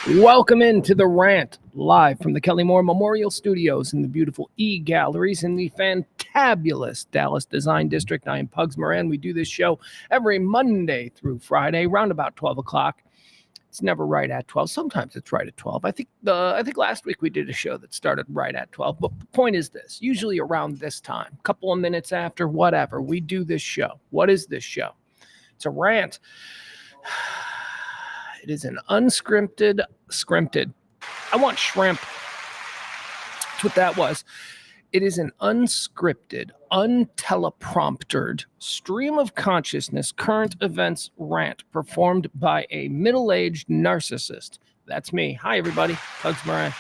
Welcome into the Rant, live from the Kelly Moore Memorial Studios in the beautiful E-Galleries in the fantabulous Dallas Design District. I am Pugs Moran. We do this show every Monday through Friday, around about 12 o'clock. It's never right at 12. Sometimes it's right at 12. I think last week we did a show that started right at 12. But the point is this, usually around this time, a couple of minutes after, whatever, we do this show. What is this show? It's a rant. It is an unscripted. I want shrimp. That's what that was. It is an unscripted, untelepromptered stream of consciousness, current events rant performed by a middle-aged narcissist. That's me. Hi, everybody. Pugs Moran.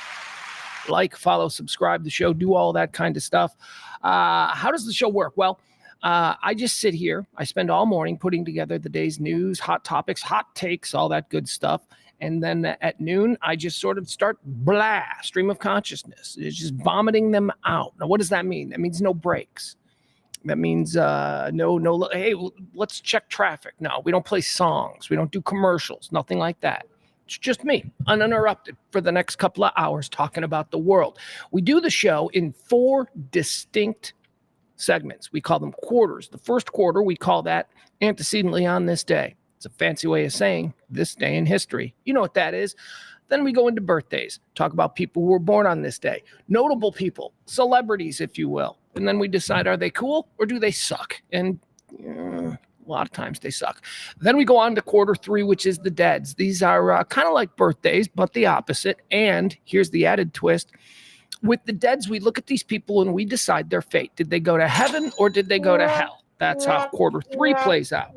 Like, follow, subscribe the show, do all that kind of stuff. How does the show work? Well, I just sit here. I spend all morning putting together the day's news, hot topics, hot takes, all that good stuff. And then at noon, I just sort of start stream of consciousness. It's just vomiting them out. Now, what does that mean? That means no breaks. That means no, hey, let's check traffic. No, we don't play songs. We don't do commercials, nothing like that. It's just me, uninterrupted, for the next couple of hours talking about the world. We do the show in 4 distinct segments. We call them quarters. The first quarter, we call that antecedently on this day. It's a fancy way of saying this day in history. You know what that is. Then we go into birthdays, talk about people who were born on this day, notable people, celebrities, if you will. And then we decide, are they cool or do they suck? And a lot of times they suck. Then we go on to quarter 3, which is the deads. These are kind of like birthdays, but the opposite. And here's the added twist. With the deads, we look at these people and we decide their fate. Did they go to heaven or did they go to hell? That's how quarter 3 plays out.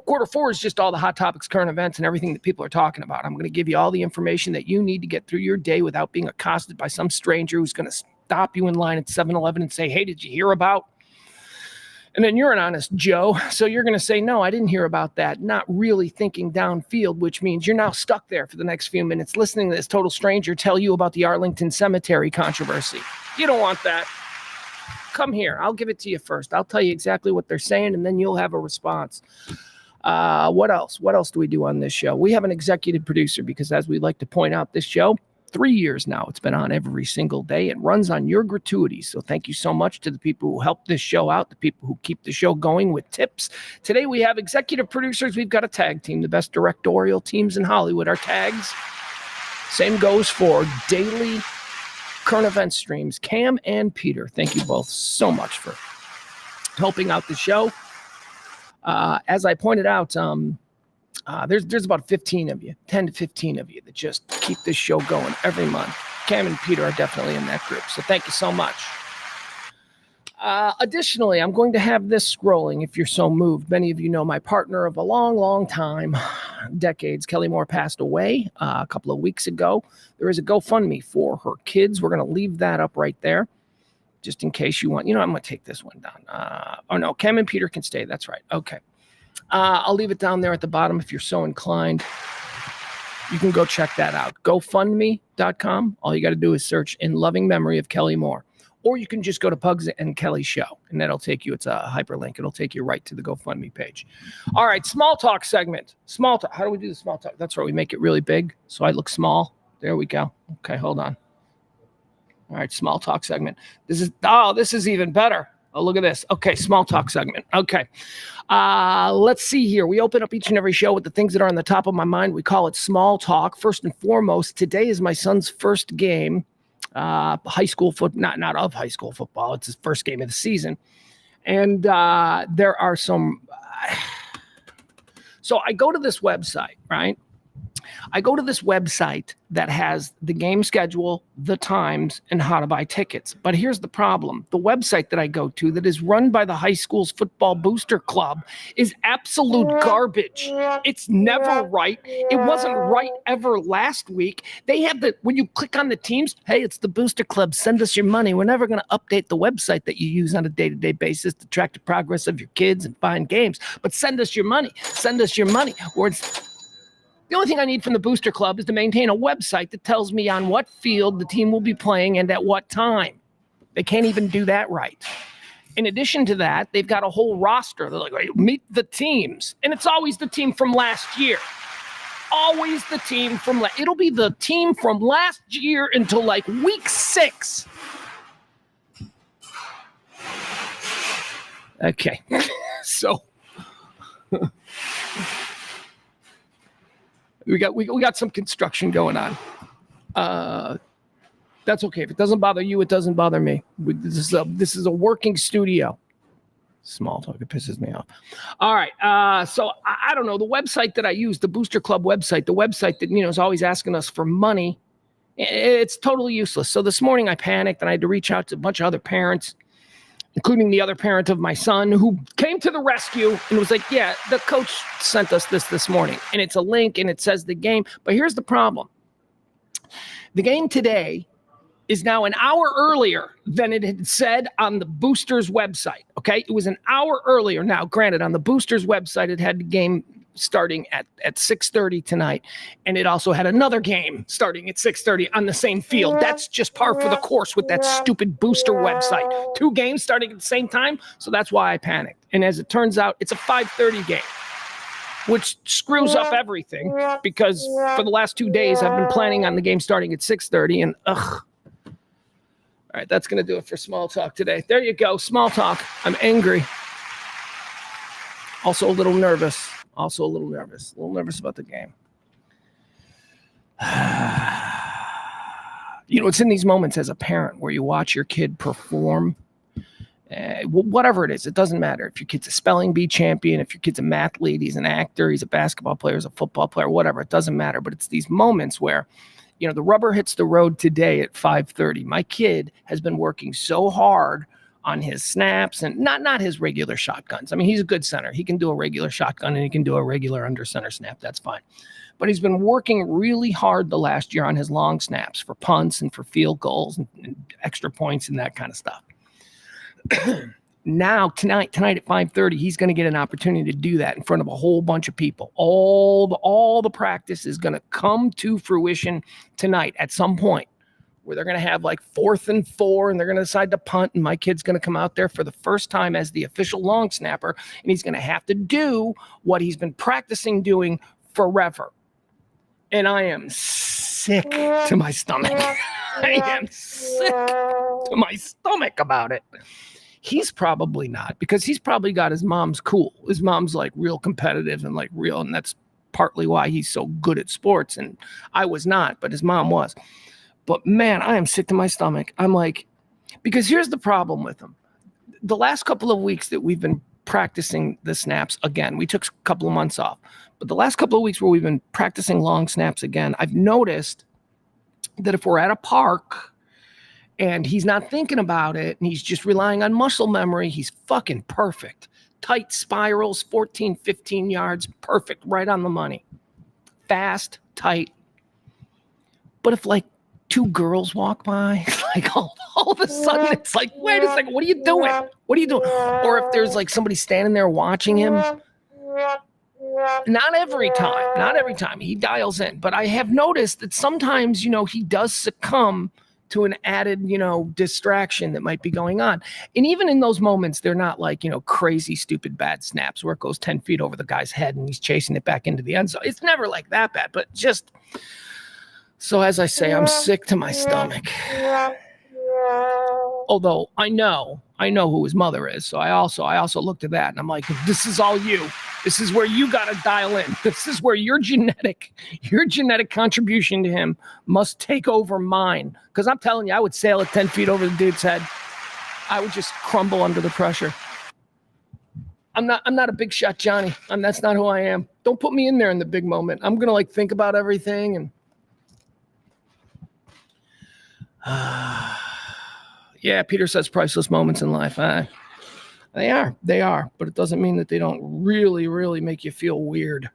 Quarter 4 is just all the hot topics, current events, and everything that people are talking about. I'm going to give you all the information that you need to get through your day without being accosted by some stranger who's going to stop you in line at 7-Eleven and say, hey, did you hear about? And then you're an honest Joe, so you're going to say, no, I didn't hear about that, not really thinking downfield, which means you're now stuck there for the next few minutes listening to this total stranger tell you about the Arlington Cemetery controversy. You don't want that. Come here. I'll give it to you first. I'll tell you exactly what they're saying, and then you'll have a response. What else? What else do we do on this show? We have an executive producer because, as we like to point out, this show, 3 years now, it's been on every single day. It runs on your gratuity. So thank you so much to the people who help this show out, the people who keep the show going with tips. Today we have executive producers. We've got a tag team. The best directorial teams in Hollywood are tags. Same goes for daily current event streams. Cam and Peter, thank you both so much for helping out the show. As I pointed out, there's about 15 of you, 10 to 15 of you that just keep this show going every month. Cam and Peter are definitely in that group, so thank you so much. Additionally, I'm going to have this scrolling if you're so moved. Many of you know my partner of a long, long time, decades, Kelly Moore, passed away a couple of weeks ago. There is a GoFundMe for her kids. We're going to leave that up right there, just in case you want. You know, I'm going to take this one down. Oh, no, Cam and Peter can stay. That's right. Okay. I'll leave it down there at the bottom if you're so inclined. You can go check that out. GoFundMe.com. All you got to do is search In Loving Memory of Kelly Moore. Or you can just go to Pugs and Kelly Show, and that'll take you, it's a hyperlink. It'll take you right to the GoFundMe page. All right, small talk segment. Small talk. How do we do the small talk? That's right. We make it really big so I look small. There we go. Okay, hold on. All right, small talk segment. This is even better. Oh, look at this. Okay, small talk segment. Okay. Let's see here. We open up each and every show with the things that are on the top of my mind. We call it small talk. First and foremost, today is my son's first game. High school not of high school football. It's his first game of the season. And there are some. So I go to this website, right? I go to this website that has the game schedule, the times, and how to buy tickets. But here's the problem. The website that I go to that is run by the high school's football booster club is absolute garbage. It's never right. It wasn't right ever last week. They have when you click on the teams, hey, it's the booster club. Send us your money. We're never going to update the website that you use on a day-to-day basis to track the progress of your kids and find games. But send us your money. Send us your money. Or the only thing I need from the Booster Club is to maintain a website that tells me on what field the team will be playing and at what time. They can't even do that right. In addition to that, they've got a whole roster. They're like, meet the teams. And it's always the team from last year. always the team from it'll be the team from last year until like week 6. Okay. So we got some construction going on. That's okay. If it doesn't bother you, it doesn't bother me. This is a working studio. Small talk, it pisses me off. All right. So I don't know. The website that I use, the Booster Club website, the website that, is always asking us for money, it's totally useless. So this morning I panicked and I had to reach out to a bunch of other parents, including the other parent of my son, who came to the rescue and was like, yeah, the coach sent us this morning. And it's a link and it says the game. But here's the problem. The game today is now an hour earlier than it had said on the Boosters website, okay? It was an hour earlier. Now, granted, on the Boosters website, it had the game starting at 6:30 tonight, and it also had another game starting at 6:30 on the same field. That's just par for the course with that stupid Booster website. 2 games starting at the same time, so that's why I panicked. And as it turns out, it's a 5:30 game, which screws up everything because for the last 2 days, I've been planning on the game starting at 6:30, and ugh. All right, that's going to do it for small talk today. There you go, small talk. I'm angry. Also a little nervous. A little nervous about the game. It's in these moments as a parent where you watch your kid perform, whatever it is. It doesn't matter. If your kid's a spelling bee champion, if your kid's a mathlete, he's an actor, he's a basketball player, he's a football player, whatever. It doesn't matter. But it's these moments where the rubber hits the road today at 5:30. My kid has been working so hard on his snaps and not his regular shotguns. I mean, he's a good center. He can do a regular shotgun and he can do a regular under center snap. That's fine. But he's been working really hard the last year on his long snaps for punts and for field goals and extra points and that kind of stuff. Now, tonight at 5:30, he's going to get an opportunity to do that in front of a whole bunch of people. All the practice is going to come to fruition tonight at some point where they're going to have like 4th and 4 and they're going to decide to punt. And my kid's going to come out there for the first time as the official long snapper. And he's going to have to do what he's been practicing doing forever. And I am sick to my stomach. I am sick to my stomach about it. He's probably not, because he's probably got his mom's cool. His mom's like real competitive and like real. And that's partly why he's so good at sports. And I was not, but his mom was. But man, I am sick to my stomach. I'm like, because here's the problem with him. The last couple of weeks that we've been practicing the snaps again, we took a couple of months off, but the last couple of weeks where we've been practicing long snaps again, I've noticed that if we're at a park and he's not thinking about it and he's just relying on muscle memory, he's fucking perfect. Tight spirals, 14, 15 yards, perfect, right on the money. Fast, tight. But if like 2 girls walk by, like all of a sudden it's like, wait a second, what are you doing? What are you doing? Or if there's like somebody standing there watching him, not every time he dials in, but I have noticed that sometimes, he does succumb to an added, distraction that might be going on. And even in those moments, they're not like, crazy, stupid, bad snaps where it goes 10 feet over the guy's head and he's chasing it back into the end zone. It's never like that bad, but just, so as I say, I'm sick to my stomach. Although I know who his mother is. So I also looked at that and I'm like, this is all you. This is where you got to dial in. This is where your genetic contribution to him must take over mine. Because I'm telling you, I would sail at 10 feet over the dude's head. I would just crumble under the pressure. I'm not a big shot Johnny. That's not who I am. Don't put me in there in the big moment. I'm going to like think about everything and yeah, Peter says priceless moments in life. They are, but it doesn't mean that they don't really, really make you feel weird,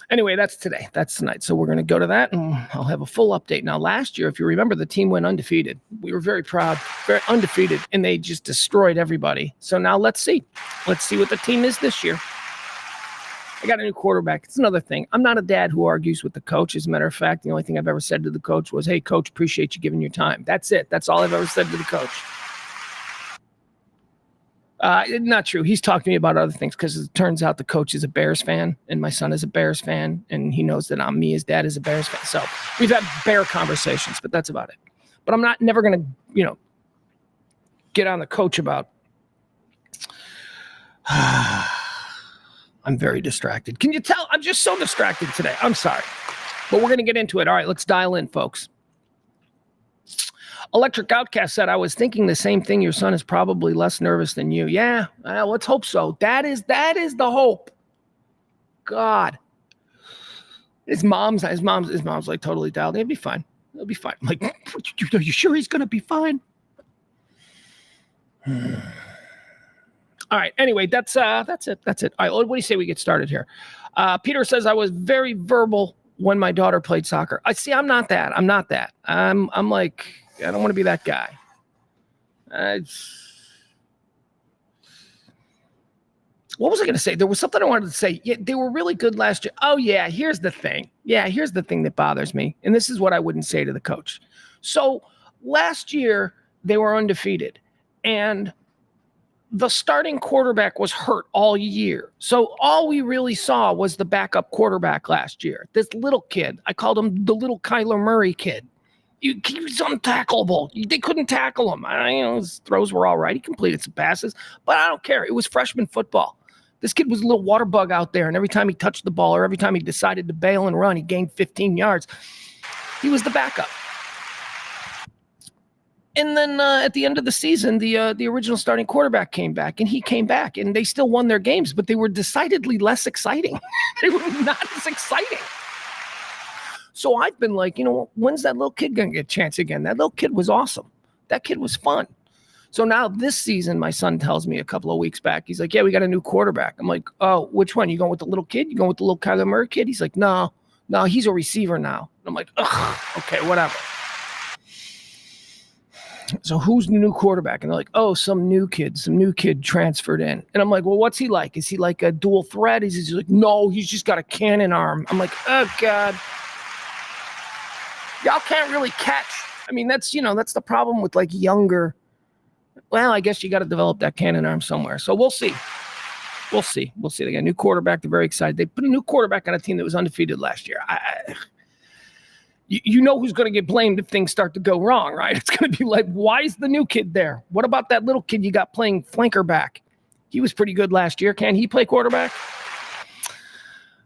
Anyway, that's today. That's tonight. So we're going to go to that and I'll have a full update. Now, last year, if you remember, the team went undefeated. We were very proud, very undefeated, and they just destroyed everybody. So now let's see. Let's see what the team is this year. I got a new quarterback. It's another thing. I'm not a dad who argues with the coach. As a matter of fact, the only thing I've ever said to the coach was, hey, coach, appreciate you giving your time. That's it. That's all I've ever said to the coach. Not true. He's talking to me about other things because it turns out the coach is a Bears fan and my son is a Bears fan, and he knows that I'm me. His dad is a Bears fan. So we've had Bear conversations, but that's about it. But I'm never going to, get on the coach about. I'm very distracted. Can you tell? I'm just so distracted today. I'm sorry. But we're going to get into it. All right, let's dial in, folks. Electric Outcast said, I was thinking the same thing. Your son is probably less nervous than you. Yeah, let's hope so. That is the hope. God. His mom's like totally dialed. He'll be fine. He'll be fine. I'm like, are you sure he's going to be fine? All right. Anyway, that's it. All right. What do you say we get started here? Peter says, I was very verbal when my daughter played soccer. I'm not that. I'm like, I don't want to be that guy. What was I going to say? There was something I wanted to say. Yeah, they were really good last year. Oh, yeah, here's the thing. Here's the thing that bothers me. And this is what I wouldn't say to the coach. So last year, they were undefeated. And the starting quarterback was hurt all year. So all we really saw was the backup quarterback last year. This little kid. I called him the little Kyler Murray kid. He was untackleable. They couldn't tackle him. His throws were all right. He completed some passes, but I don't care. It was freshman football. This kid was a little water bug out there, and every time he touched the ball or every time he decided to bail and run, he gained 15 yards. He was the backup. And then at the end of the season, the original starting quarterback came back, and he came back, and they still won their games, but they were decidedly less exciting. They were not as exciting. So I've been like, when's that little kid going to get a chance again? That little kid was awesome. That kid was fun. So now this season, my son tells me a couple of weeks back, he's like, yeah, we got a new quarterback. I'm like, oh, which one? You going with the little kid? You going with the little Kyler Murray kid? He's like, no, he's a receiver now. I'm like, ugh, okay, whatever. So who's the new quarterback? And they're like, oh, some new kid transferred in. And I'm like, well, what's he like? Is he like a dual threat? He's like, no, he's just got a cannon arm. I'm like, oh, God. Y'all can't really catch. I mean, that's the problem with like younger. Well, I guess you got to develop that cannon arm somewhere. So we'll see. They got a new quarterback. They're very excited. They put a new quarterback on a team that was undefeated last year. You know who's going to get blamed if things start to go wrong, right? It's going to be like, why is the new kid there? What about that little kid you got playing flanker back? He was pretty good last year. Can he play quarterback?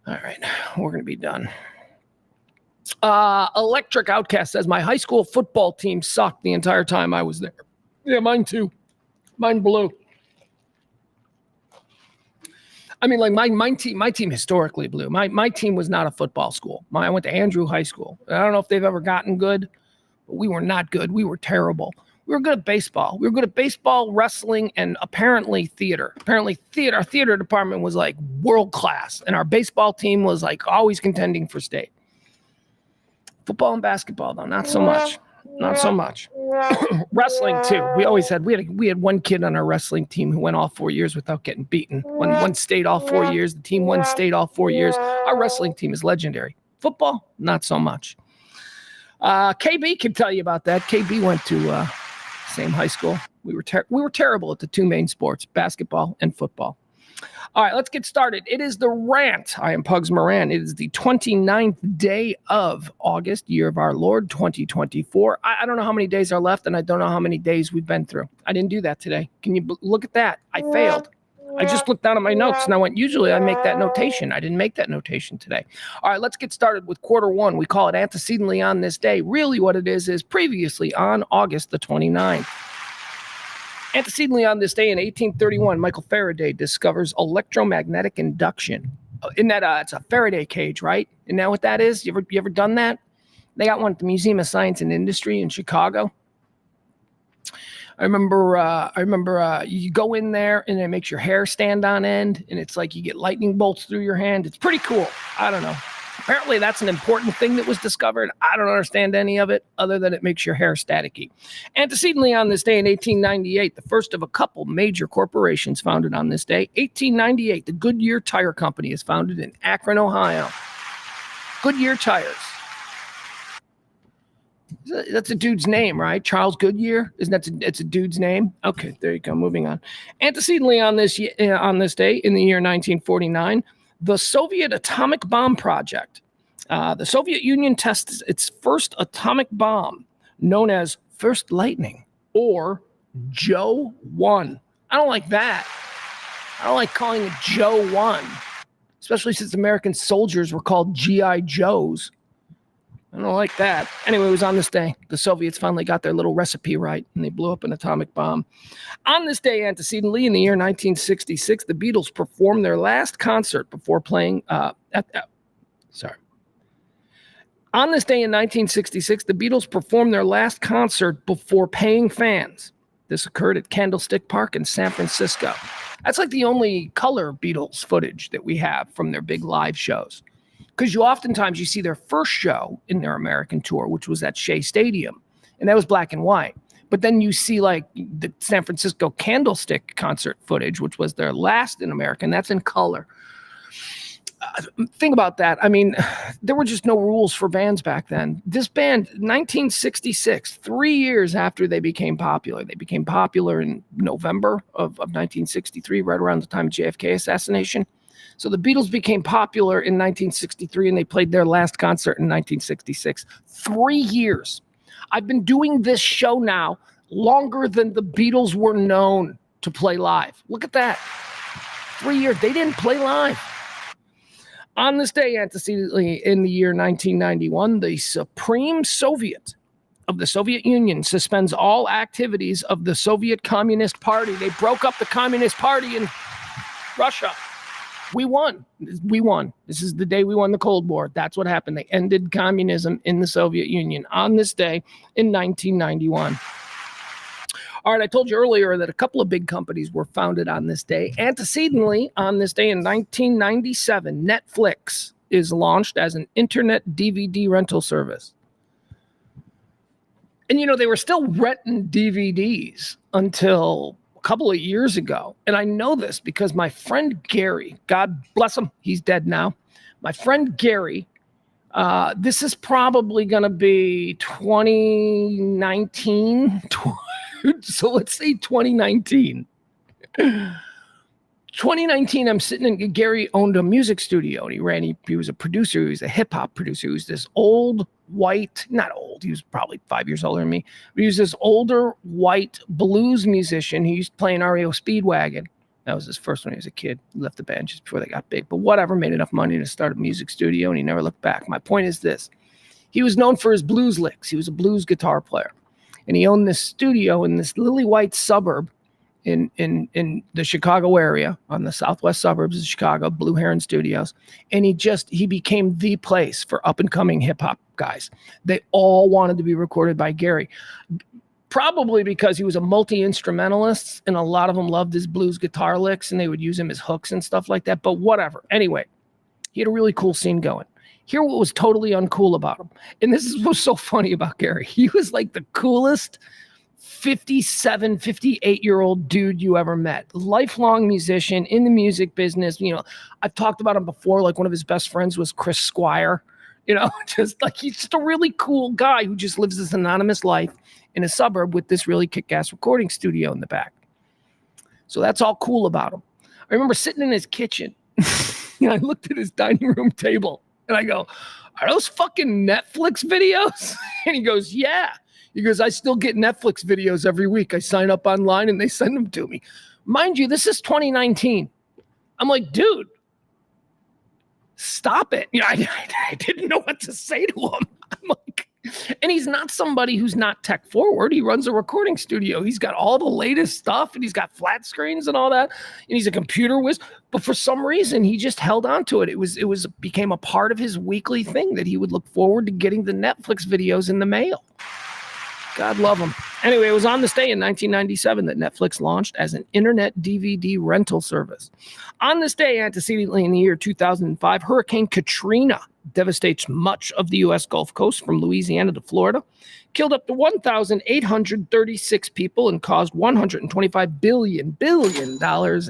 All right, we're going to be done. Electric Outcast says, my high school football team sucked the entire time I was there. Yeah, mine too. Mine blew. I mean, like my team historically blew. My team was not a football school. I went to Andrew High School. I don't know if they've ever gotten good, but we were not good. We were terrible. We were good at baseball. We were good at baseball, wrestling, and apparently theater. Our theater department was like world class, and our baseball team was like always contending for state. Football and basketball, though, not so much. Wrestling too. We had one kid on our wrestling team who went all 4 years without getting beaten. One state all 4 years. The team won state all 4 years. Our wrestling team is legendary. Football, not so much. KB can tell you about that. KB went to same high school. We were terrible at the two main sports, basketball and football. All right, let's get started. It is the Rant. I am Pugs Moran. It is the 29th day of August, year of our Lord, 2024. I don't know how many days are left, and I don't know how many days we've been through. I didn't do that today. Can you look at that? I failed. I just looked down at my notes, and I went, usually I make that notation. I didn't make that notation today. All right, let's get started with quarter one. We call it antecedently on this day. Really what it is previously on August the 29th. Antecedently on this day in 1831, Michael Faraday discovers electromagnetic induction. In that, it's a Faraday cage, right? And now what that is? You ever done that? They got one at the Museum of Science and Industry in Chicago. I remember you go in there and it makes your hair stand on end, and it's like you get lightning bolts through your hand. It's pretty cool. I don't know. Apparently that's an important thing that was discovered. I don't understand any of it other than it makes your hair staticky. Antecedently on this day in 1898, the first of a couple major corporations founded on this day. 1898, the Goodyear Tire Company is founded in Akron, Ohio. Goodyear Tires. That's a dude's name, right? Charles Goodyear, isn't that? It's a dude's name. Okay, there you go. Moving on. Antecedently on this day in the year 1949, the Soviet atomic bomb project. The Soviet Union tests its first atomic bomb, known as First Lightning or Joe 1. I don't like that. I don't like calling it Joe 1, especially since American soldiers were called G.I. Joes. I don't like that. Anyway, it was on this day. The Soviets finally got their little recipe right, and they blew up an atomic bomb. On this day, antecedently, in the year 1966, the Beatles performed their last concert before playing On this day in 1966, the Beatles performed their last concert before paying fans. This occurred at Candlestick Park in San Francisco. That's like the only color Beatles footage that we have from their big live shows. Because oftentimes you see their first show in their American tour, which was at Shea Stadium, and that was black and white. But then you see like the San Francisco Candlestick concert footage, which was their last in America, and that's in color. Think about that. I mean, there were just no rules for bands back then. This band, 1966, 3 years after they became popular in November of 1963, right around the time of JFK assassination. So the Beatles became popular in 1963, and they played their last concert in 1966. 3 years. I've been doing this show now longer than the Beatles were known to play live. Look at that. 3 years. They didn't play live. On this day, antecedently in the year 1991, the Supreme Soviet of the Soviet Union suspends all activities of the Soviet Communist Party. They broke up the Communist Party in Russia. We won. This is the day we won the Cold War. That's what happened. They ended communism in the Soviet Union on this day in 1991. All right, I told you earlier that a couple of big companies were founded on this day. Antecedently, on this day in 1997, Netflix is launched as an internet DVD rental service. And, they were still renting DVDs until a couple of years ago. And I know this because my friend Gary, God bless him, he's dead now. My friend Gary, this is probably going to be 2019. So let's say 2019. 2019, I'm sitting in, Gary owned a music studio, and he was a producer. He was a hip hop producer. He was this old white, not old, he was probably 5 years older than me, but he was this older white blues musician. He used to play in REO Speedwagon. That was his first when he was a kid. He left the band just before they got big, but whatever, made enough money to start a music studio, and he never looked back. My point is this. He was known for his blues licks. He was a blues guitar player. And he owned this studio in this lily white suburb in the Chicago area, on the southwest suburbs of Chicago, Blue Heron Studios. And he became the place for up and coming hip hop guys. They all wanted to be recorded by Gary, probably because he was a multi-instrumentalist, and a lot of them loved his blues guitar licks, and they would use him as hooks and stuff like that. But whatever. Anyway, he had a really cool scene going. Hear what was totally uncool about him. And this is what's so funny about Gary. He was like the coolest 57, 58-year-old dude you ever met. Lifelong musician in the music business. I've talked about him before. Like one of his best friends was Chris Squire. Just like he's just a really cool guy who just lives this anonymous life in a suburb with this really kick-ass recording studio in the back. So that's all cool about him. I remember sitting in his kitchen. I looked at his dining room table. And I go, are those fucking Netflix videos? And he goes, yeah. He goes, I still get Netflix videos every week. I sign up online and they send them to me. Mind you, this is 2019. I'm like, dude, stop it. I didn't know what to say to him. I'm like, and he's not somebody who's not tech forward. He runs a recording studio. He's got all the latest stuff, and he's got flat screens and all that. And he's a computer whiz. But for some reason, he just held on to it. It became a part of his weekly thing that he would look forward to getting the Netflix videos in the mail. God love him. Anyway, it was on this day in 1997 that Netflix launched as an internet DVD rental service. On this day, antecedently in the year 2005, Hurricane Katrina devastates much of the U.S. Gulf Coast from Louisiana to Florida, killed up to 1,836 people, and caused $125 billion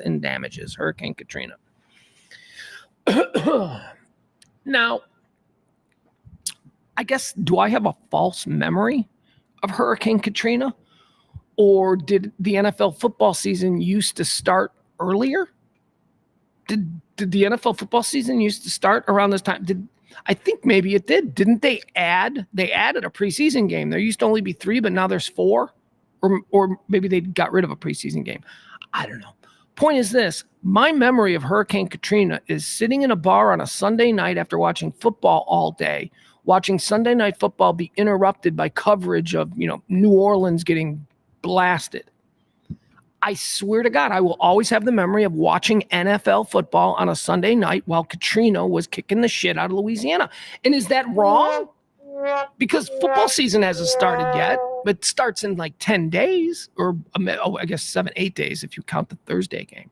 in damages. Hurricane Katrina. Now, I guess, do I have a false memory? of Hurricane Katrina? Or did the NFL football season used to start earlier? Did the NFL football season used to start around this time? I think maybe it did. Didn't they add? They added a preseason game. There used to only be 3, but now there's 4. Or maybe they got rid of a preseason game. I don't know. Point is this. My memory of Hurricane Katrina is sitting in a bar on a Sunday night after watching football all day, watching Sunday Night Football be interrupted by coverage of, New Orleans getting blasted. I swear to God, I will always have the memory of watching NFL football on a Sunday night while Katrina was kicking the shit out of Louisiana. And is that wrong? Because football season hasn't started yet, but it starts in like 10 days or I guess 7, 8 days if you count the Thursday game.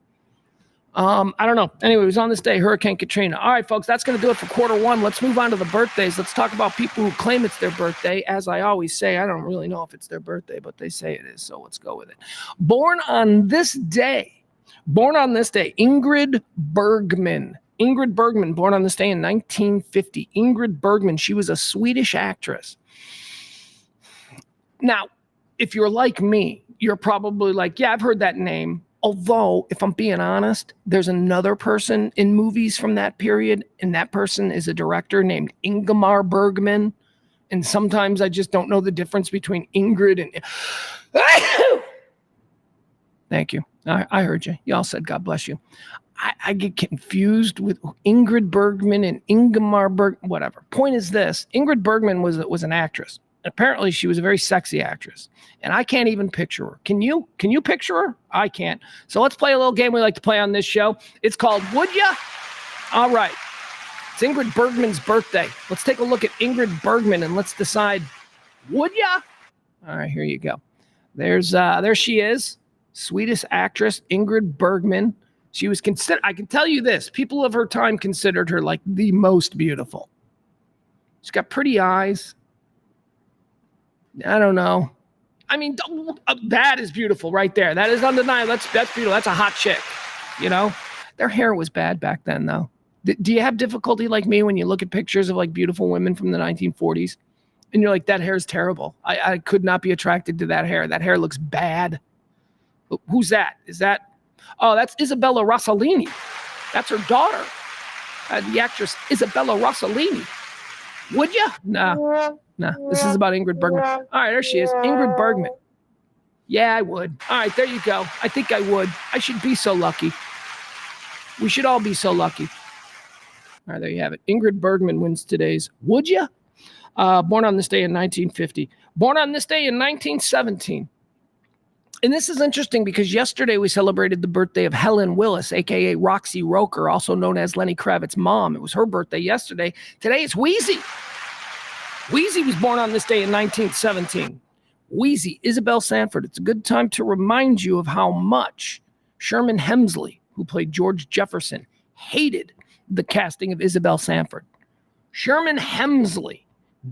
I don't know. Anyway, it was on this day, Hurricane Katrina. All right, folks, that's going to do it for quarter one. Let's move on to the birthdays. Let's talk about people who claim it's their birthday. As I always say, I don't really know if it's their birthday, but they say it is, so let's go with it. Born on this day, Ingrid Bergman. Ingrid Bergman, born on this day in 1950. Ingrid Bergman, she was a Swedish actress. Now, if you're like me, you're probably like, yeah, I've heard that name. Although, if I'm being honest, there's another person in movies from that period, and that person is a director named Ingmar Bergman. And sometimes I just don't know the difference between Ingrid and... Thank you. I heard you. Y'all said God bless you. I get confused with Ingrid Bergman and Ingmar Bergman, whatever. Point is this. Ingrid Bergman was an actress. Apparently, she was a very sexy actress. And I can't even picture her. Can you? Can you picture her? I can't. So let's play a little game we like to play on this show. It's called Would Ya? All right. It's Ingrid Bergman's birthday. Let's take a look at Ingrid Bergman and let's decide, would ya? All right, here you go. There she is. Swedish actress Ingrid Bergman. She was considered, I can tell you this, people of her time considered her like the most beautiful. She's got pretty eyes. I don't know. I mean, that is beautiful right there. That is undeniable. That's beautiful. That's a hot chick, Their hair was bad back then, though. Do you have difficulty like me when you look at pictures of like beautiful women from the 1940s and you're like, that hair is terrible. I could not be attracted to that hair. That hair looks bad. Who's that? Oh, that's Isabella Rossellini. That's her daughter. The actress Isabella Rossellini. Would you? Nah. This is about Ingrid Bergman. All right, there she is. Ingrid Bergman. Yeah, I would. All right, there you go. I think I would. I should be so lucky. We should all be so lucky. All right, there you have it. Ingrid Bergman wins today's Would Ya? Born on this day in 1950. Born on this day in 1917. And this is interesting because yesterday we celebrated the birthday of Helen Willis, a.k.a. Roxy Roker, also known as Lenny Kravitz's mom. It was her birthday yesterday. Today it's Wheezy. Wheezy was born on this day in 1917. Wheezy, Isabel Sanford. It's a good time to remind you of how much Sherman Hemsley, who played George Jefferson, hated the casting of Isabel Sanford. Sherman Hemsley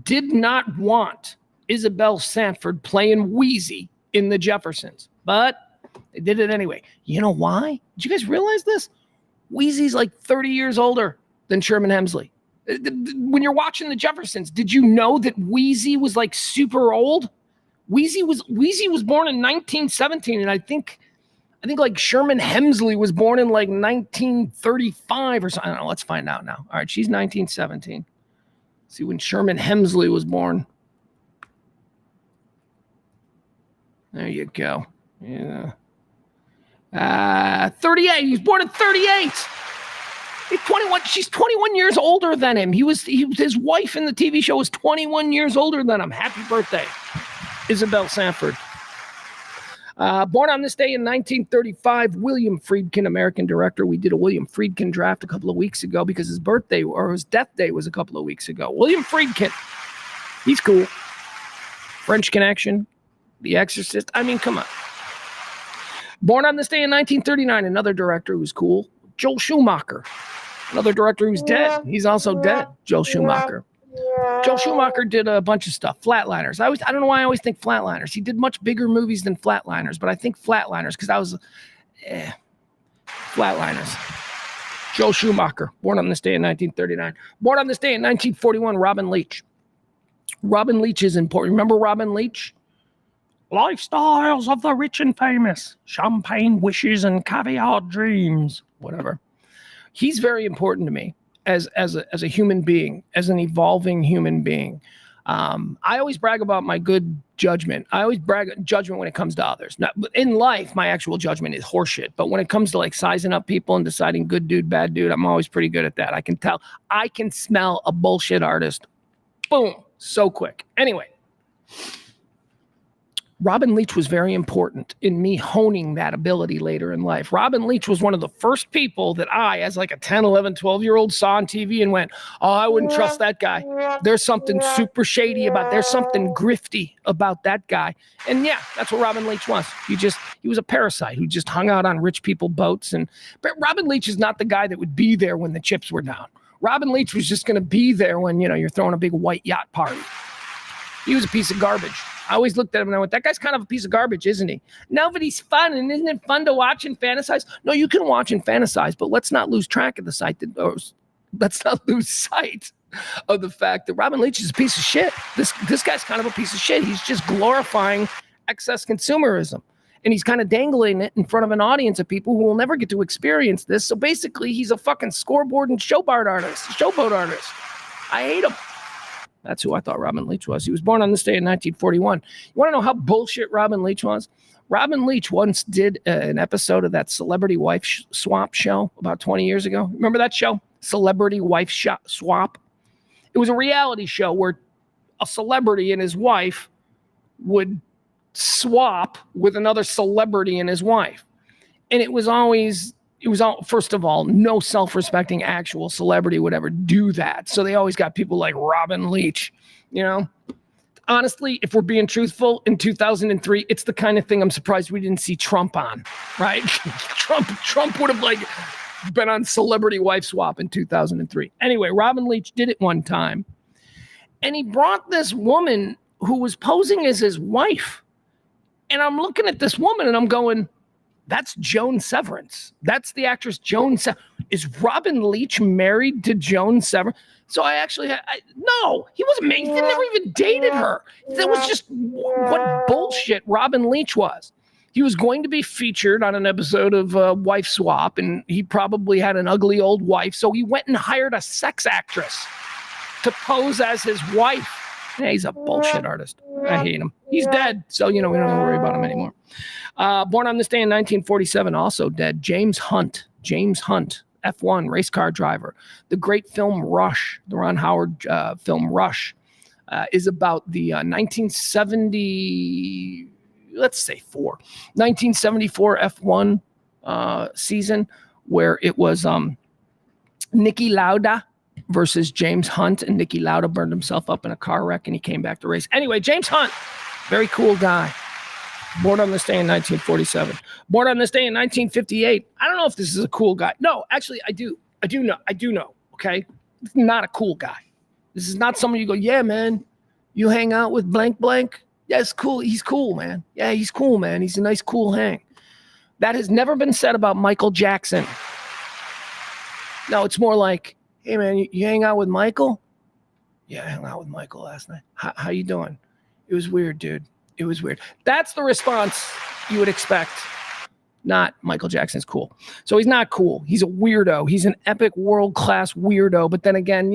did not want Isabel Sanford playing Wheezy in the Jeffersons, but they did it anyway. You know why? Did you guys realize this? Wheezy's like 30 years older than Sherman Hemsley. When you're watching the Jeffersons, did you know that Wheezy was like super old? Wheezy was born in 1917, and I think like Sherman Hemsley was born in like 1935 or something. I don't know. Let's find out now. All right, she's 1917. See when Sherman Hemsley was born. There you go. Yeah. 38. He was born in 38. He's 21. She's 21 years older than him. His wife in the TV show was 21 years older than him. Happy birthday, Isabel Sanford. Born on this day in 1935, William Friedkin, American director. We did a William Friedkin draft a couple of weeks ago because his birthday or his death day was a couple of weeks ago. William Friedkin. He's cool. French Connection. The Exorcist. I mean, come on. Born on this day in 1939, another director who's cool. Joel Schumacher. Another director who's dead. He's also dead. Joel Schumacher. Joel Schumacher did a bunch of stuff. Flatliners. I don't know why I always think Flatliners. He did much bigger movies than Flatliners, but I think Flatliners because I was Flatliners. Joel Schumacher. Born on this day in 1939. Born on this day in 1941, Robin Leach. Robin Leach is important. Remember Robin Leach? Lifestyles of the rich and famous. Champagne wishes and caviar dreams. Whatever. He's very important to me as a human being, as an evolving human being. I always brag about my good judgment. I always brag judgment when it comes to others. Now, in life, my actual judgment is horseshit. But when it comes to like sizing up people and deciding good dude, bad dude, I'm always pretty good at that. I can tell. I can smell a bullshit artist. Boom. So quick. Anyway. Robin Leach was very important in me honing that ability later in life. Robin Leach was one of the first people that I, as like a 10, 11, 12-year-old, saw on TV and went, oh, I wouldn't trust that guy. There's something super shady there's something grifty about that guy. And yeah, that's what Robin Leach was. He was a parasite who just hung out on rich people boats. But Robin Leach is not the guy that would be there when the chips were down. Robin Leach was just going to be there when, you're throwing a big white yacht party. He was a piece of garbage. I always looked at him and I went, that guy's kind of a piece of garbage, isn't he? No, but he's fun. And isn't it fun to watch and fantasize? No, you can watch and fantasize, but let's not lose track of the sight. Let's not lose sight of the fact that Robin Leach is a piece of shit. This guy's kind of a piece of shit. He's just glorifying excess consumerism. And he's kind of dangling it in front of an audience of people who will never get to experience this. So basically, he's a fucking scoreboard and showboat artist. I hate him. That's who I thought Robin Leach was. He was born on this day in 1941. You want to know how bullshit Robin Leach was? Robin Leach once did an episode of that Celebrity Wife Swap show about 20 years ago. Remember that show? Celebrity Wife Swap? It was a reality show where a celebrity and his wife would swap with another celebrity and his wife. And it was first of all, no self-respecting actual celebrity would ever do that. So they always got people like Robin Leach, Honestly, if we're being truthful, in 2003, it's the kind of thing I'm surprised we didn't see Trump on, right? Trump would have been on Celebrity Wife Swap in 2003. Anyway, Robin Leach did it one time. And he brought this woman who was posing as his wife. And I'm looking at this woman and I'm going, that's Joan Severance. That's the actress Joan Severance. Is Robin Leach married to Joan Severance? So no, he wasn't married. He never even dated her. That was just what bullshit Robin Leach was. He was going to be featured on an episode of Wife Swap, and he probably had an ugly old wife. So he went and hired a sex actress to pose as his wife. Yeah, he's a bullshit artist. I hate him. He's dead, so we don't have to worry about him anymore. Born on this day in 1947, also dead, James Hunt, F1 race car driver. The great film Rush, the Ron Howard film Rush, is about the 1974 F1 season, where it was Niki Lauda versus James Hunt, and Niki Lauda burned himself up in a car wreck and he came back to race. Anyway, James Hunt, very cool guy. Born on this day in 1947. Born on this day in 1958. I don't know if this is a cool guy. No, actually, I do know. Okay, this is not a cool guy. This is not someone you go, yeah, man, you hang out with blank blank. Yeah, it's cool. He's cool, man. Yeah, he's cool, man. He's a nice, cool hang. That has never been said about Michael Jackson. No, it's more like, hey, man, you hang out with Michael? Yeah, I hung out with Michael last night. How you doing? It was weird, dude. It was weird. That's the response you would expect. Not Michael Jackson's cool. So he's not cool. He's a weirdo. He's an epic world-class weirdo. But then again,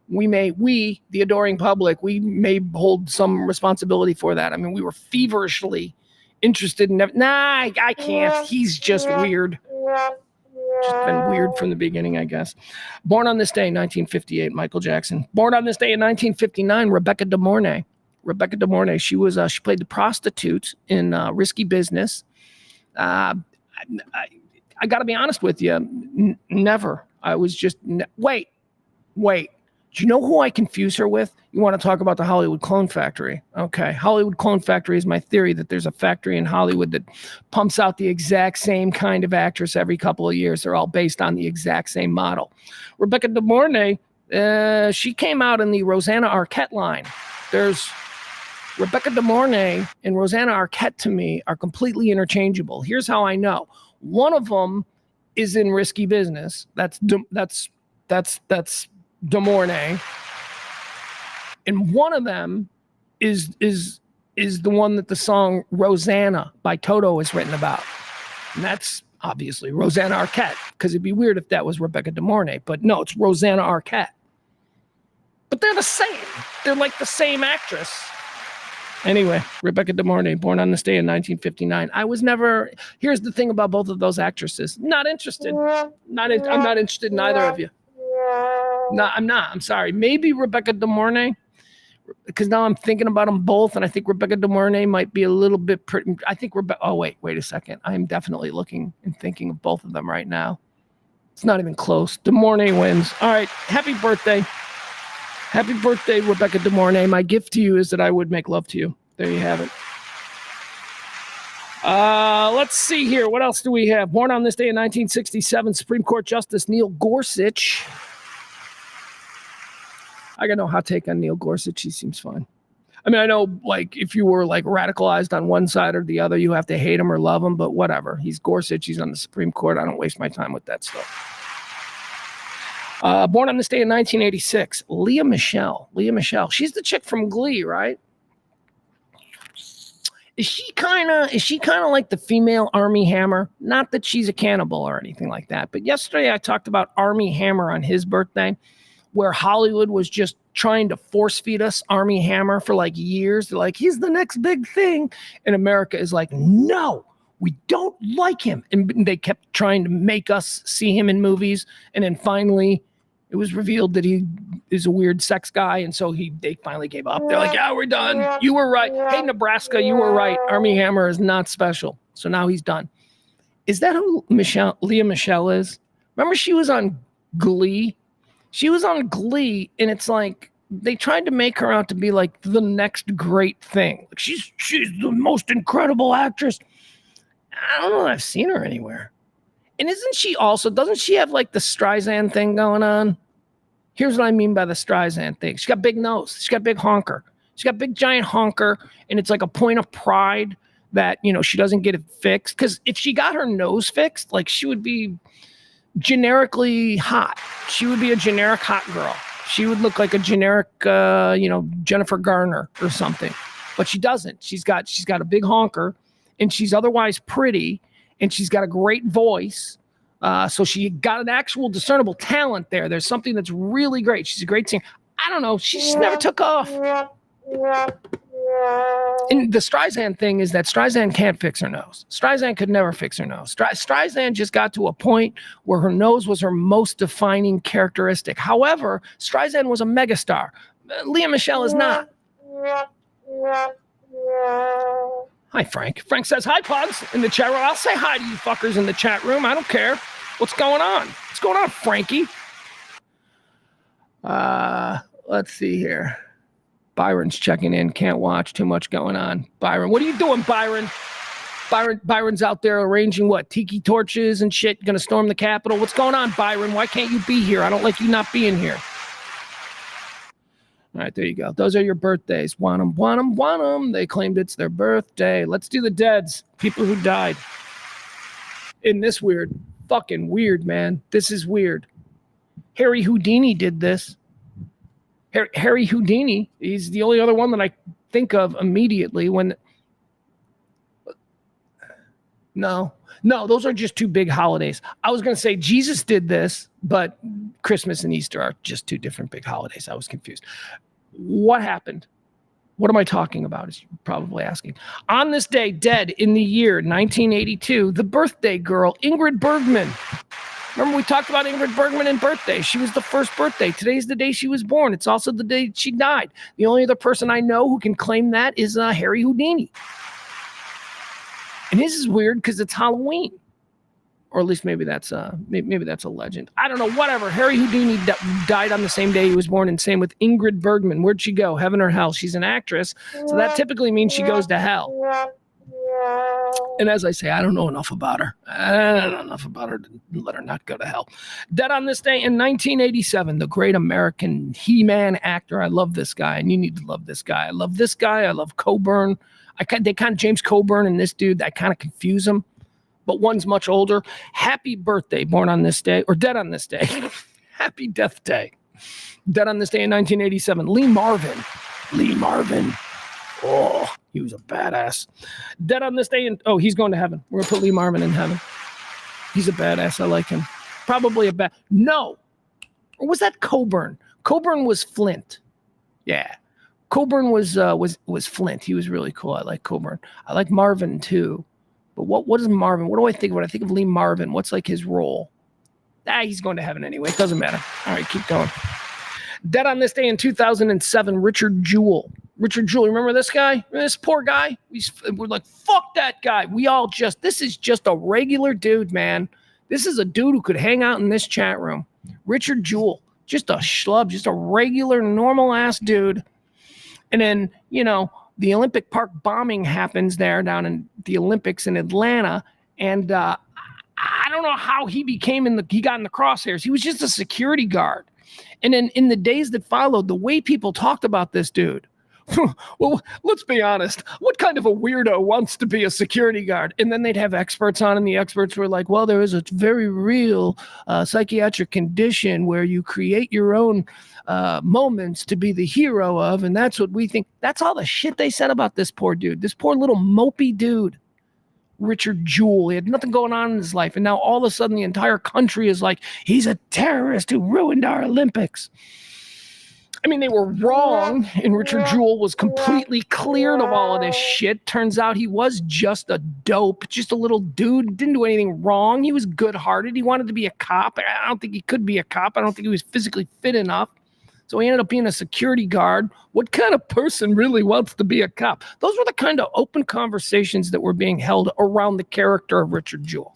we, the adoring public, we may hold some responsibility for that. I mean, we were feverishly interested in I can't. He's just weird. Just been weird from the beginning, I guess. Born on this day, 1958, Michael Jackson. Born on this day in 1959, Rebecca De Mornay. She played the prostitute in Risky Business. I got to be honest with you. Never. I was just, wait. Do you know who I confuse her with? You want to talk about the Hollywood Clone Factory? Okay. Hollywood Clone Factory is my theory that there's a factory in Hollywood that pumps out the exact same kind of actress every couple of years. They're all based on the exact same model. Rebecca De Mornay, she came out in the Rosanna Arquette line. There's Rebecca De Mornay and Rosanna Arquette, to me, are completely interchangeable. Here's how I know. One of them is in Risky Business. That's De Mornay. And one of them is is the one that the song Rosanna by Toto is written about. And that's obviously Rosanna Arquette, because it'd be weird if that was Rebecca De Mornay, but no, it's Rosanna Arquette. But they're the same. They're like the same actress. Anyway, Rebecca De Mornay, born on this day in 1959. I was never, here's the thing about both of those actresses. Not interested. I'm not interested in either of you. No, I'm not. I'm sorry. Maybe Rebecca De Mornay, because now I'm thinking about them both, and I think Rebecca De Mornay might be a little bit pretty. I think Rebecca, oh, wait a second. I'm definitely looking and thinking of both of them right now. It's not even close. De Mornay wins. All right. Happy birthday. Happy birthday, Rebecca De Mornay. My gift to you is that I would make love to you. There you have it. Let's see here. What else do we have? Born on this day in 1967, Supreme Court Justice Neil Gorsuch. I got no hot take on Neil Gorsuch. He seems fine. I mean, I know, like, if you were, like, radicalized on one side or the other, you have to hate him or love him, but whatever. He's Gorsuch. He's on the Supreme Court. I don't waste my time with that stuff. Born on this day in 1986, Leah Michele. Leah Michele. She's the chick from Glee, right? Is she kind of like the female Armie Hammer? Not that she's a cannibal or anything like that, but yesterday I talked about Armie Hammer on his birthday, where Hollywood was just trying to force feed us Armie Hammer for like years. They're like, he's the next big thing. And America is like, no, we don't like him. And they kept trying to make us see him in movies. And then finally it was revealed that he is a weird sex guy. And so they finally gave up. They're like, yeah, we're done. You were right. Hey, Nebraska, you were right. Armie Hammer is not special. So now he's done. Is that who Leah Michele is? Remember she was on Glee? She was on Glee, and it's like they tried to make her out to be like the next great thing. Like she's the most incredible actress. I don't know that I've seen her anywhere. And doesn't she have like the Streisand thing going on? Here's what I mean by the Streisand thing. She's got big nose. She's got big honker. She's got big giant honker, and it's like a point of pride that, you know, she doesn't get it fixed. Because if she got her nose fixed, like she would be generically hot. She would be a generic hot girl. She would look like a generic, Jennifer Garner or something. But she doesn't. She's got a big honker, and she's otherwise pretty, and she's got a great voice. So she got an actual discernible talent there. There's something that's really great. She's a great singer. I don't know. She just never took off. And the Streisand thing is that Streisand can't fix her nose. Streisand could never fix her nose. Streisand just got to a point where her nose was her most defining characteristic. However, Streisand was a megastar. Leah Michele is not. Hi, Frank. Frank says, hi, Pugs, in the chat room. I'll say hi to you fuckers in the chat room. I don't care. What's going on? What's going on, Frankie? Let's see here. Byron's checking in. Can't watch. Too much going on. Byron, what are you doing, Byron? Byron's out there arranging what? Tiki torches and shit. Gonna storm the Capitol. What's going on, Byron? Why can't you be here? I don't like you not being here. All right, there you go. Those are your birthdays. Want 'em, want 'em, want 'em. They claimed it's their birthday. Let's do the deads. People who died. In this fucking weird, man. This is weird. Harry Houdini did this. Harry Houdini, he's the only other one that I think of immediately when... No, those are just two big holidays. I was going to say Jesus did this, but Christmas and Easter are just two different big holidays. I was confused. What happened? What am I talking about, is you're probably asking. On this day, dead in the year 1982, the birthday girl, Ingrid Bergman. Remember we talked about Ingrid Bergman and birthday. She was the first birthday. Today's the day she was born. It's also the day she died. The only other person I know who can claim that is Harry Houdini. And this is weird because it's Halloween. Or at least maybe that's a legend. I don't know, whatever. Harry Houdini died on the same day he was born, and same with Ingrid Bergman. Where'd she go? Heaven or hell? She's an actress, so that typically means she goes to hell. And as I say, I don't know enough about her. I don't know enough about her to let her not go to hell. Dead on this day in 1987, the great American He-Man actor. I love this guy, and you need to love this guy. I love this guy. I love Coburn. James Coburn and this dude, I kind of confuse them, but one's much older. Happy birthday, born on this day, or dead on this day. Happy death day. Dead on this day in 1987, Lee Marvin. Oh, He was a badass. Dead on this day, and oh, he's going to heaven. We're gonna put Lee Marvin in heaven. He's a badass. I like him. Probably a bad. No, or was that Coburn? Coburn was Flint. Yeah, Coburn was Flint. He was really cool. I like Coburn. I like Marvin too. But what is Marvin? What do I think of when I think of Lee Marvin? What's like his role? He's going to heaven anyway. It doesn't matter. All right, keep going. Dead on this day in 2007, Richard Jewell. Richard Jewell, remember this guy? Remember this poor guy? We're like, fuck that guy. This is just a regular dude, man. This is a dude who could hang out in this chat room. Richard Jewell, just a schlub, just a regular, normal-ass dude. And then, the Olympic Park bombing happens there down in the Olympics in Atlanta. And I don't know how he got in the crosshairs. He was just a security guard. And then in the days that followed, the way people talked about this dude, well, let's be honest. What kind of a weirdo wants to be a security guard? And then they'd have experts on, and the experts were like, well, there is a very real psychiatric condition where you create your own moments to be the hero of, and that's what we think. That's all the shit they said about this poor dude, this poor little mopey dude, Richard Jewell. He had nothing going on in his life, and now all of a sudden the entire country is like, he's a terrorist who ruined our Olympics. I mean, they were wrong, and Richard Jewell was completely cleared of all of this shit. Turns out he was just a dope, just a little dude, didn't do anything wrong. He was good-hearted. He wanted to be a cop. I don't think he could be a cop. I don't think he was physically fit enough. So he ended up being a security guard. What kind of person really wants to be a cop? Those were the kind of open conversations that were being held around the character of Richard Jewell.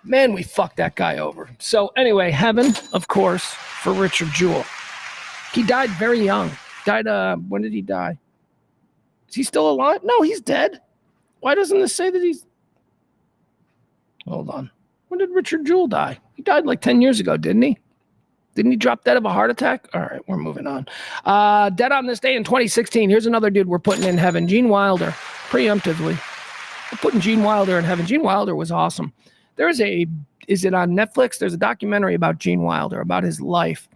Man, we fucked that guy over. So anyway, heaven, of course, for Richard Jewell. He died very young. When did he die? Is he still alive? No, he's dead. Why doesn't this say that he's... Hold on. When did Richard Jewell die? He died like 10 years ago, didn't he? Didn't he drop dead of a heart attack? All right, we're moving on. Dead on this day in 2016. Here's another dude we're putting in heaven. Gene Wilder. Preemptively. We're putting Gene Wilder in heaven. Gene Wilder was awesome. Is it on Netflix? There's a documentary about Gene Wilder, about his life.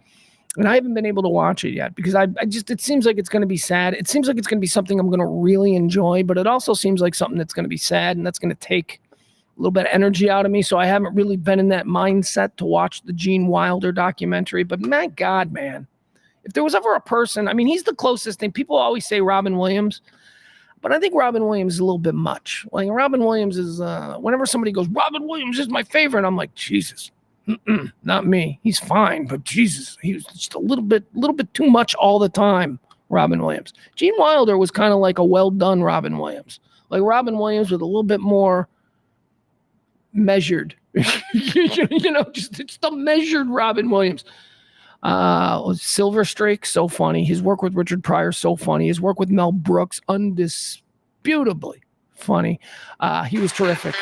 And I haven't been able to watch it yet because it seems like it's going to be sad. It seems like it's going to be something I'm going to really enjoy, but it also seems like something that's going to be sad and that's going to take a little bit of energy out of me. So I haven't really been in that mindset to watch the Gene Wilder documentary. But my God, man, if there was ever a person, I mean, he's the closest thing. People always say Robin Williams, but I think Robin Williams is a little bit much. Like Robin Williams is, whenever somebody goes, Robin Williams is my favorite, I'm like, Jesus. Not me. He's fine, but Jesus, he was just a little bit too much all the time. Robin Williams. Gene Wilder was kind of like a well done Robin Williams, like Robin Williams with a little bit more measured. Just a measured Robin Williams. Silver Streak, so funny. His work with Richard Pryor, so funny. His work with Mel Brooks, undisputably funny. He was terrific.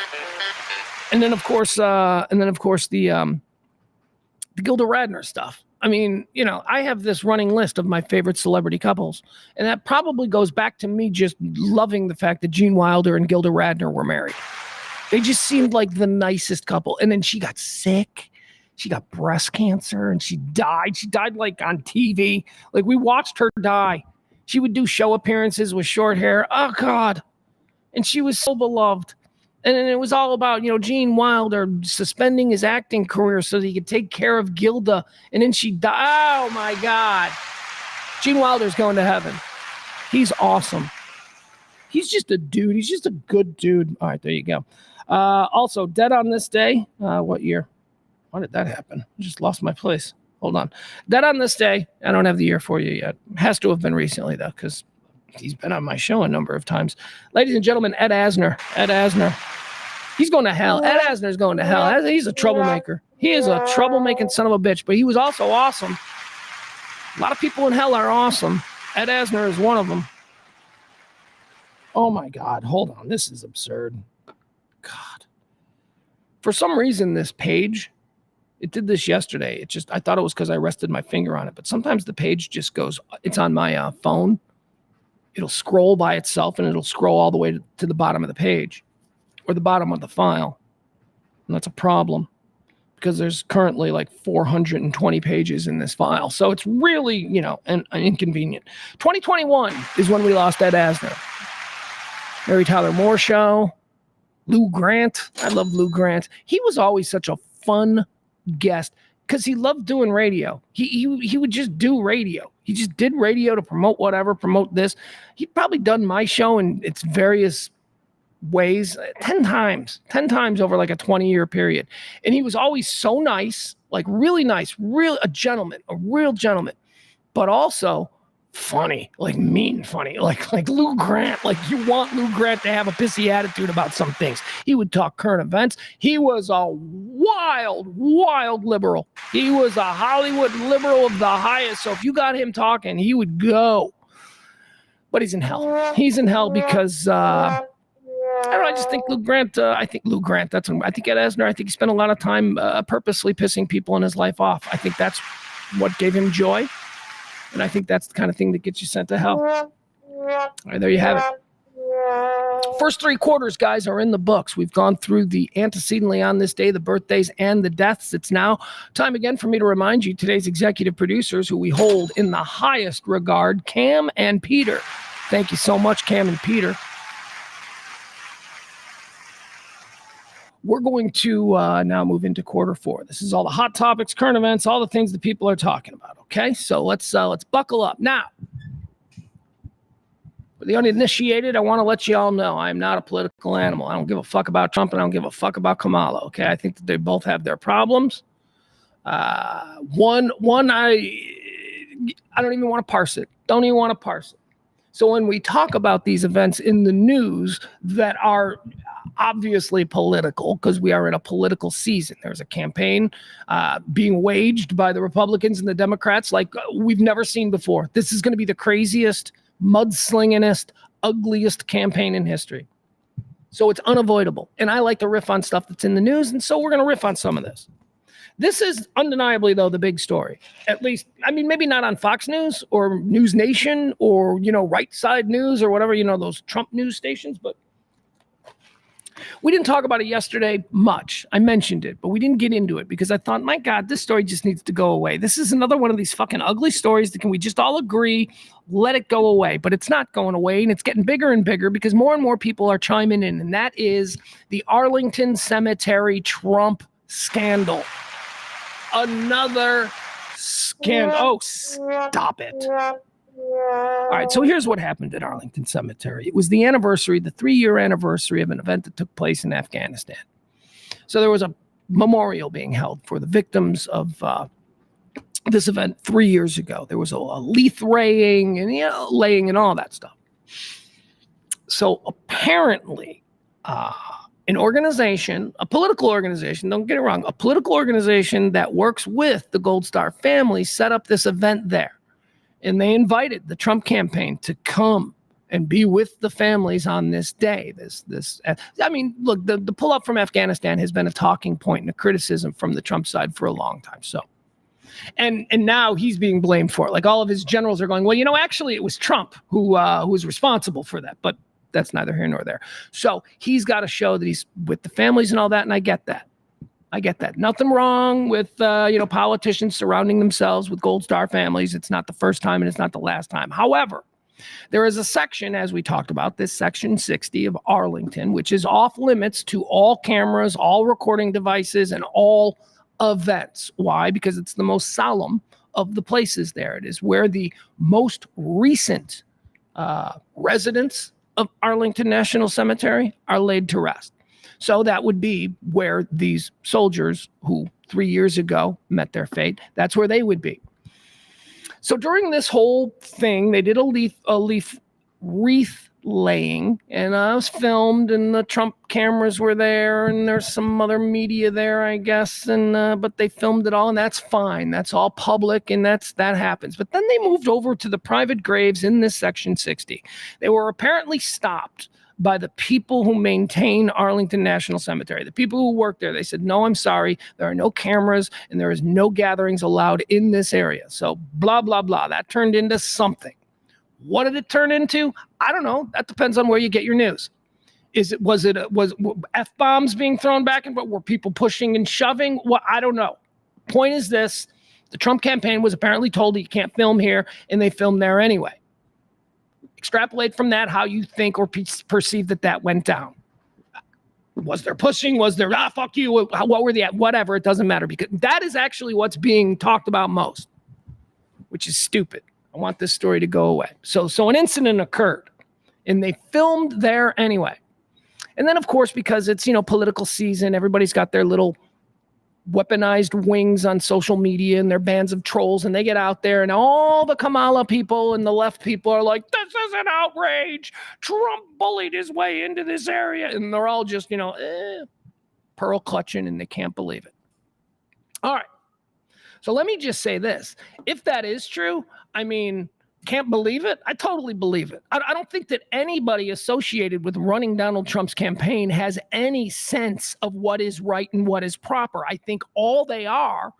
And then, of course, the Gilda Radner stuff. I mean, I have this running list of my favorite celebrity couples, and that probably goes back to me just loving the fact that Gene Wilder and Gilda Radner were married. They just seemed like the nicest couple. And then she got sick. She got breast cancer, and she died. She died like on TV. Like we watched her die. She would do show appearances with short hair. Oh, God. And she was so beloved. And then it was all about, Gene Wilder suspending his acting career so that he could take care of Gilda. And then she died. Oh, my God. Gene Wilder's going to heaven. He's awesome. He's just a dude. He's just a good dude. All right, there you go. Also, dead on this day. What year? Why did that happen? I just lost my place. Hold on. Dead on this day. I don't have the year for you yet. Has to have been recently, though, because he's been on my show a number of times. Ladies and gentlemen, Ed Asner. Ed Asner. He's going to hell. Ed Asner's going to hell. He's a troublemaker. He is a troublemaking son of a bitch, but he was also awesome. A lot of people in hell are awesome. Ed Asner is one of them. Oh, my God. Hold on. This is absurd. God. For some reason, this page, it did this yesterday. I thought it was because I rested my finger on it, but sometimes the page just goes, it's on my phone. It'll scroll by itself, and it'll scroll all the way to the bottom of the page or the bottom of the file. And that's a problem. because there's currently like 420 pages in this file. So it's really, an inconvenient. 2021 is when we lost Ed Asner. Mary Tyler Moore Show. Lou Grant. I love Lou Grant. He was always such a fun guest because he loved doing radio. He would just do radio. He just did radio to promote whatever, promote this. He'd probably done my show in its various ways 10 times over like a 20-year period. And he was always so nice, like really nice, a real gentleman, but also funny, like mean funny, like Lou Grant. Like you want Lou Grant to have a pissy attitude about some things. He would talk current events. He was a wild liberal. He was a Hollywood liberal of the highest. So if you got him talking, he would go. But he's in hell. He's in hell because I don't know. I just think Lou Grant. I think Ed Asner. I think he spent a lot of time purposely pissing people in his life off. I think that's what gave him joy. And I think that's the kind of thing that gets you sent to hell. All right, there you have it. First 3 quarters, guys, are in the books. We've gone through the antecedently on this day, the birthdays, and the deaths. It's now time again for me to remind you, today's executive producers, who we hold in the highest regard, Cam and Peter. Thank you so much, Cam and Peter. We're going to now move into quarter 4. This is all the hot topics, current events, all the things that people are talking about. Okay, so let's buckle up now. For the uninitiated, I want to let you all know I'm not a political animal. I don't give a fuck about Trump, and I don't give a fuck about Kamala. Okay, I think that they both have their problems. One, I don't even want to parse it. Don't even want to parse it. So when we talk about these events in the news that are obviously political, because we are in a political season, there's a campaign being waged by the Republicans and the Democrats like we've never seen before. This is going to be the craziest, mudslingingest, ugliest campaign in history. So it's unavoidable. And I like to riff on stuff that's in the news, and so we're going to riff on some of this. This is undeniably, though, the big story. At least, I mean, maybe not on Fox News or News Nation or, Right Side News or whatever, those Trump news stations. But we didn't talk about it yesterday much. I mentioned it, but we didn't get into it because I thought, my God, this story just needs to go away. This is another one of these fucking ugly stories that can we just all agree, let it go away. But it's not going away, and it's getting bigger and bigger because more and more people are chiming in, and that is the Arlington Cemetery Trump scandal. Another scandal. Oh, stop it. All right, so here's what happened at Arlington Cemetery. It was the 3-year anniversary of an event that took place in Afghanistan. So there was a memorial being held for the victims of this event 3 years ago. There was a leaf laying and all that stuff. So apparently, an organization, a political organization, don't get it wrong, a political organization that works with the Gold Star family set up this event there. And they invited the Trump campaign to come and be with the families on this day. Look, the pull-up from Afghanistan has been a talking point and a criticism from the Trump side for a long time. So, and now he's being blamed for it. Like all of his generals are going, well, actually it was Trump who was responsible for that. But that's neither here nor there. So he's got to show that he's with the families and all that. And I get that. Nothing wrong with, politicians surrounding themselves with Gold Star families. It's not the first time and it's not the last time. However, there is a section, as we talked about, this section 60 of Arlington, which is off limits to all cameras, all recording devices, and all events. Why? Because it's the most solemn of the places there. It is where the most recent residents of Arlington National Cemetery are laid to rest. So that would be where these soldiers who 3 years ago met their fate, that's where they would be. So during this whole thing, they did a leaf wreath laying, and I was filmed, and the Trump cameras were there, and there's some other media there, I guess, and but they filmed it all, and that's fine. That's all public, and that happens. But then they moved over to the private graves in this section 60. They were apparently stopped by the people who maintain Arlington National Cemetery, the people who work there. They said, no, I'm sorry, there are no cameras and there is no gatherings allowed in this area. So blah, blah, blah. That turned into something. What did it turn into? I don't know. That depends on where you get your news. Was F-bombs being thrown back and forth? Were people pushing and shoving? Well, I don't know. Point is this: the Trump campaign was apparently told you can't film here, and they filmed there anyway. Extrapolate from that how you think or perceive that went down. Was there pushing? Was there, fuck you? What were the, whatever, it doesn't matter, because that is actually what's being talked about most, which is stupid. I want this story to go away. So an incident occurred, and they filmed there anyway. And then, of course, because it's, political season, everybody's got their little weaponized wings on social media and their bands of trolls, and they get out there, and all the Kamala people and the left people are like, this is an outrage. Trump bullied his way into this area. And they're all just, pearl clutching, and they can't believe it. All right. So let me just say this. If that is true, can't believe it? I totally believe it. I don't think that anybody associated with running Donald Trump's campaign has any sense of what is right and what is proper. I think all they are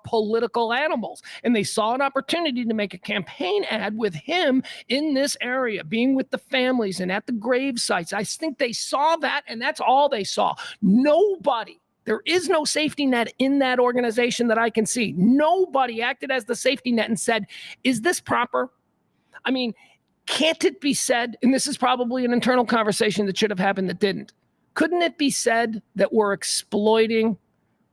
political animals. And they saw an opportunity to make a campaign ad with him in this area, being with the families and at the grave sites. I think they saw that, and that's all they saw. There is no safety net in that organization that I can see. Nobody acted as the safety net and said, is this proper? Can't it be said, and this is probably an internal conversation that should have happened that didn't, couldn't it be said that we're exploiting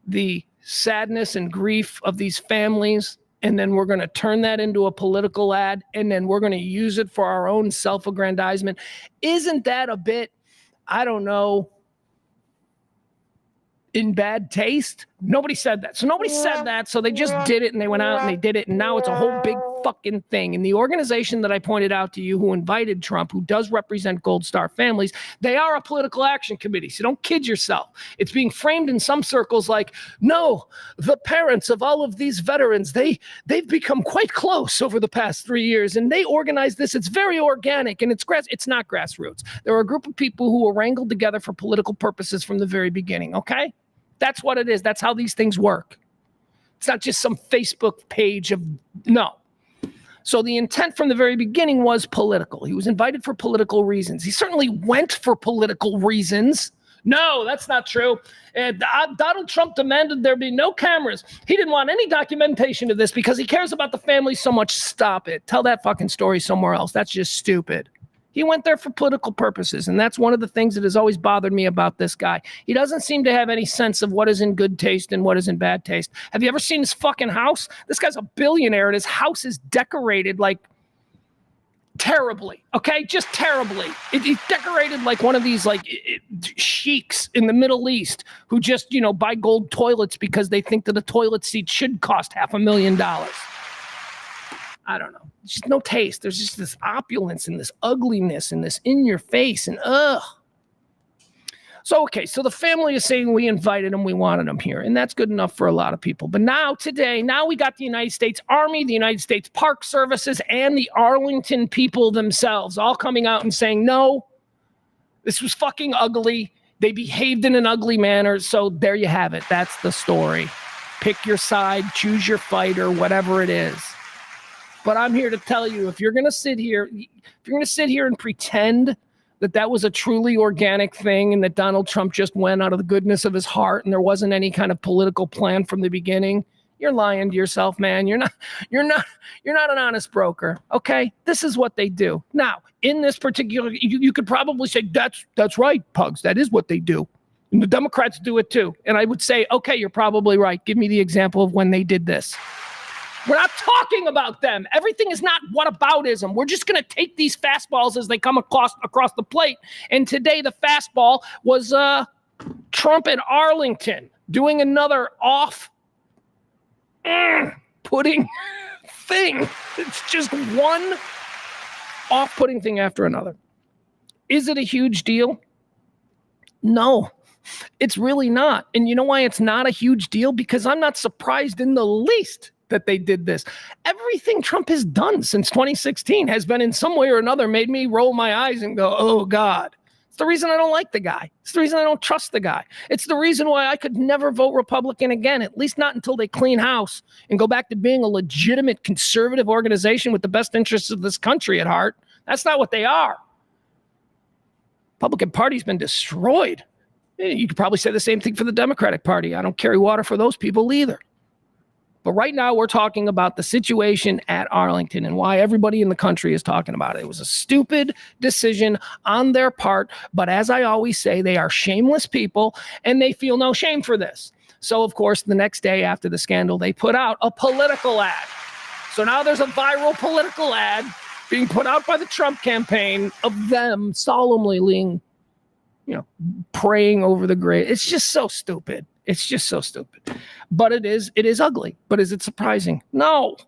the sadness and grief of these families, and then we're going to turn that into a political ad, and then we're going to use it for our own self-aggrandizement? Isn't that a bit, I don't know, in bad taste? Nobody said that. So nobody said that. So they just did it, and they went out and they did it. And now it's a whole big fucking thing. And the organization that I pointed out to you who invited Trump, who does represent Gold Star families, they are a political action committee. So don't kid yourself. It's being framed in some circles like, no, the parents of all of these veterans, they've become quite close over the past 3 years, and they organized this. It's very organic, and it's not grassroots. There are a group of people who were wrangled together for political purposes from the very beginning, okay? That's what it is. That's how these things work. It's not just some Facebook page of, no. So the intent from the very beginning was political. He was invited for political reasons. He certainly went for political reasons. No, that's not true. Donald Trump demanded there be no cameras. He didn't want any documentation of this because he cares about the family so much. Stop it. Tell that fucking story somewhere else. That's just stupid. He went there for political purposes, and that's one of the things that has always bothered me about this guy. He doesn't seem to have any sense of what is in good taste and what is in bad taste. Have you ever seen his fucking house? This guy's a billionaire, and his house is decorated like terribly, okay? Just terribly. It's decorated like one of these sheiks in the Middle East who just, buy gold toilets because they think that a toilet seat should cost $500,000. I don't know. There's just no taste. There's just this opulence and this ugliness and this in your face and ugh. So the family is saying we invited him, we wanted him here, and that's good enough for a lot of people. But now we got the United States Army, the United States Park Services, and the Arlington people themselves all coming out and saying, no, this was fucking ugly. They behaved in an ugly manner. So there you have it. That's the story. Pick your side, choose your fighter, whatever it is. But I'm here to tell you, if you're going to sit here and pretend that was a truly organic thing and that Donald Trump just went out of the goodness of his heart and there wasn't any kind of political plan from the beginning, you're lying to yourself, man. You're not an honest broker. Okay? This is what they do. Now, in this particular, you could probably say, that's right, Pugs. That is what they do. And the Democrats do it too. And I would say, okay, you're probably right. Give me the example of when they did this. We're not talking about them. Everything is not whataboutism. We're just going to take these fastballs as they come across the plate. And today the fastball was Trump in Arlington doing another off-putting thing. It's just one off-putting thing after another. Is it a huge deal? No, it's really not. And you know why it's not a huge deal? Because I'm not surprised in the least that they did this. Everything Trump has done since 2016 has been in some way or another made me roll my eyes and go, oh God. It's the reason I don't like the guy. It's the reason I don't trust the guy. It's the reason why I could never vote Republican again, at least not until they clean house and go back to being a legitimate conservative organization with the best interests of this country at heart. That's not what they are. Republican Party's been destroyed. You could probably say the same thing for the Democratic Party. I don't carry water for those people either. But right now we're talking about the situation at Arlington and why everybody in the country is talking about it. It was a stupid decision on their part, but as I always say, they are shameless people and they feel no shame for this. So of course, the next day after the scandal, they put out a political ad. So now there's a viral political ad being put out by the Trump campaign of them solemnly praying over the grave. It's just so stupid. It's just so stupid. But it is ugly. But is it surprising? No,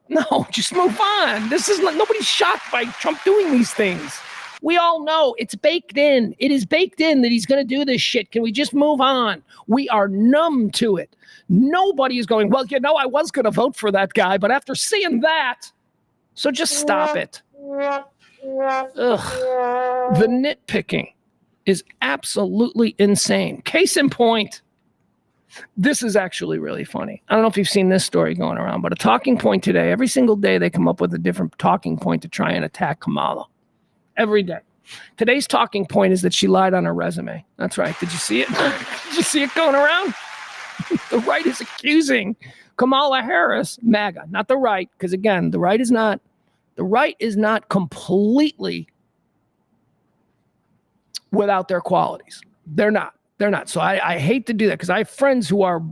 just move on. Nobody's shocked by Trump doing these things. We all know it's baked in. It is baked in that he's going to do this shit. Can we just move on? We are numb to it. Nobody is going, well, I was going to vote for that guy, but after seeing that, so just stop it. Ugh. The nitpicking is absolutely insane. Case in point, this is actually really funny. I don't know if you've seen this story going around, but a talking point today, every single day they come up with a different talking point to try and attack Kamala. Every day. Today's talking point is that she lied on her resume. That's right. Did you see it? Did you see it going around? The right is accusing Kamala Harris, MAGA, not the right, because again, the right is not completely without their qualities. They're not. So I hate to do that because I have friends who are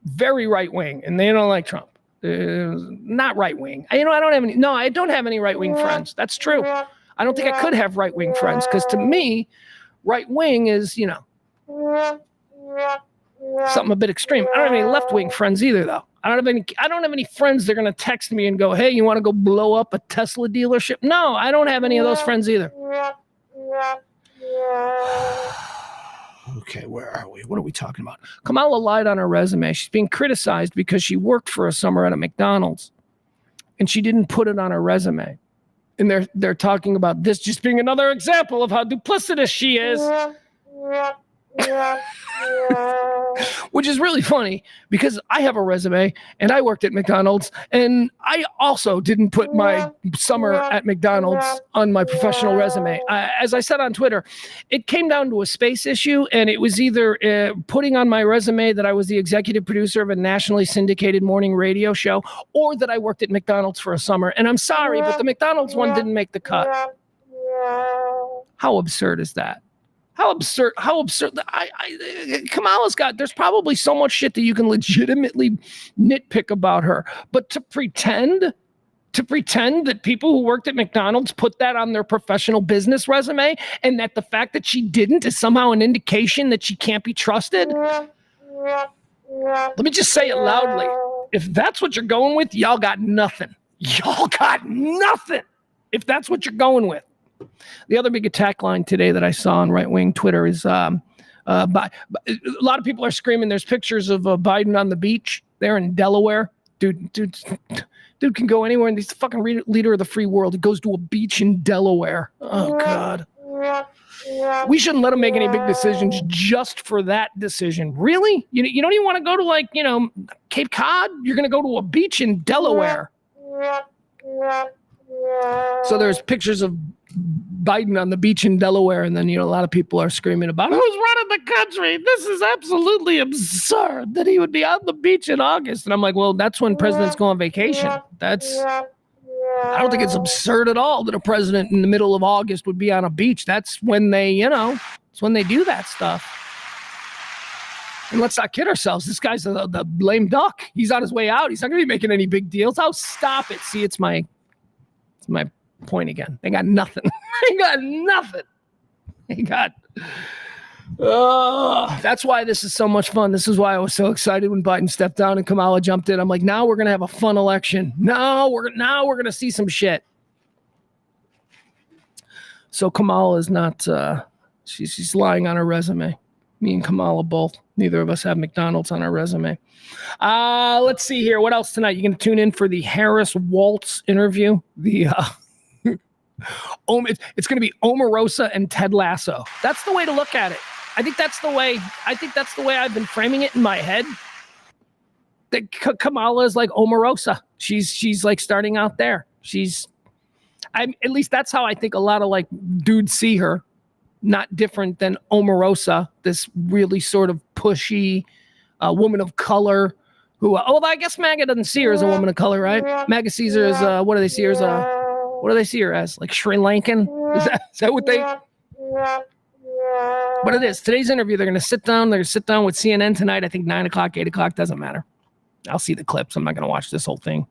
very right wing and they don't like Trump. Not right wing. I don't have any right wing friends. That's true. I don't think I could have right wing friends because to me, right wing is something a bit extreme. I don't have any left wing friends either, though. I don't have any friends that are going to text me and go, "Hey, you want to go blow up a Tesla dealership?" No, I don't have any of those friends either. Okay, where are we? What are we talking about? Kamala lied on her resume. She's being criticized because she worked for a summer at a McDonald's and she didn't put it on her resume. And they're talking about this just being another example of how duplicitous she is. Which is really funny because I have a resume and I worked at McDonald's and I also didn't put my summer at McDonald's on my professional resume. As I said on Twitter, it came down to a space issue and it was either putting on my resume that I was the executive producer of a nationally syndicated morning radio show or that I worked at McDonald's for a summer. And I'm sorry, but the McDonald's one didn't make the cut. How absurd is that? How absurd. Kamala's there's probably so much shit that you can legitimately nitpick about her. But to pretend that people who worked at McDonald's put that on their professional business resume and that the fact that she didn't is somehow an indication that she can't be trusted. Let me just say it loudly. If that's what you're going with, y'all got nothing. Y'all got nothing. If that's what you're going with. The other big attack line today that I saw on right-wing Twitter is a lot of people are screaming. There's pictures of Biden on the beach there in Delaware. Dude can go anywhere, and he's the fucking leader of the free world. He goes to a beach in Delaware. Oh, God. We shouldn't let him make any big decisions just for that decision. Really? You don't even want to go to, Cape Cod? You're going to go to a beach in Delaware. So there's pictures of Biden on the beach in Delaware, and then a lot of people are screaming about who's running the country. This is absolutely absurd that he would be on the beach in August. And I'm like, well, that's when presidents go on vacation. I don't think it's absurd at all that a president in the middle of August would be on a beach. That's when they, it's when they do that stuff. And let's not kid ourselves. This guy's the lame duck. He's on his way out. He's not going to be making any big deals. Oh, stop it. See, it's my point again. They got nothing. That's why this is so much fun. This is why I was so excited when Biden stepped down and Kamala jumped in. I'm like, now we're going to have a fun election. Now we're going to see some shit. So Kamala is not, she's lying on her resume. Me and Kamala both. Neither of us have McDonald's on our resume. Let's see here. What else tonight? You going to tune in for the Harris Waltz interview? It's going to be Omarosa and Ted Lasso. That's the way to look at it. I think that's the way I've been framing it in my head. That Kamala is like Omarosa. She's like starting out there. At least that's how I think a lot of dudes see her. not different than Omarosa, this really sort of pushy woman of color who, I guess MAGA doesn't see her as a woman of color, right? MAGA sees her as, what do they see her as? What do they see her as? Like Sri Lankan? Is that what they... But it is. Today's interview, they're going to sit down. They're going to sit down with CNN tonight. I think 9 o'clock, 8 o'clock, doesn't matter. I'll see the clips. I'm not going to watch this whole thing.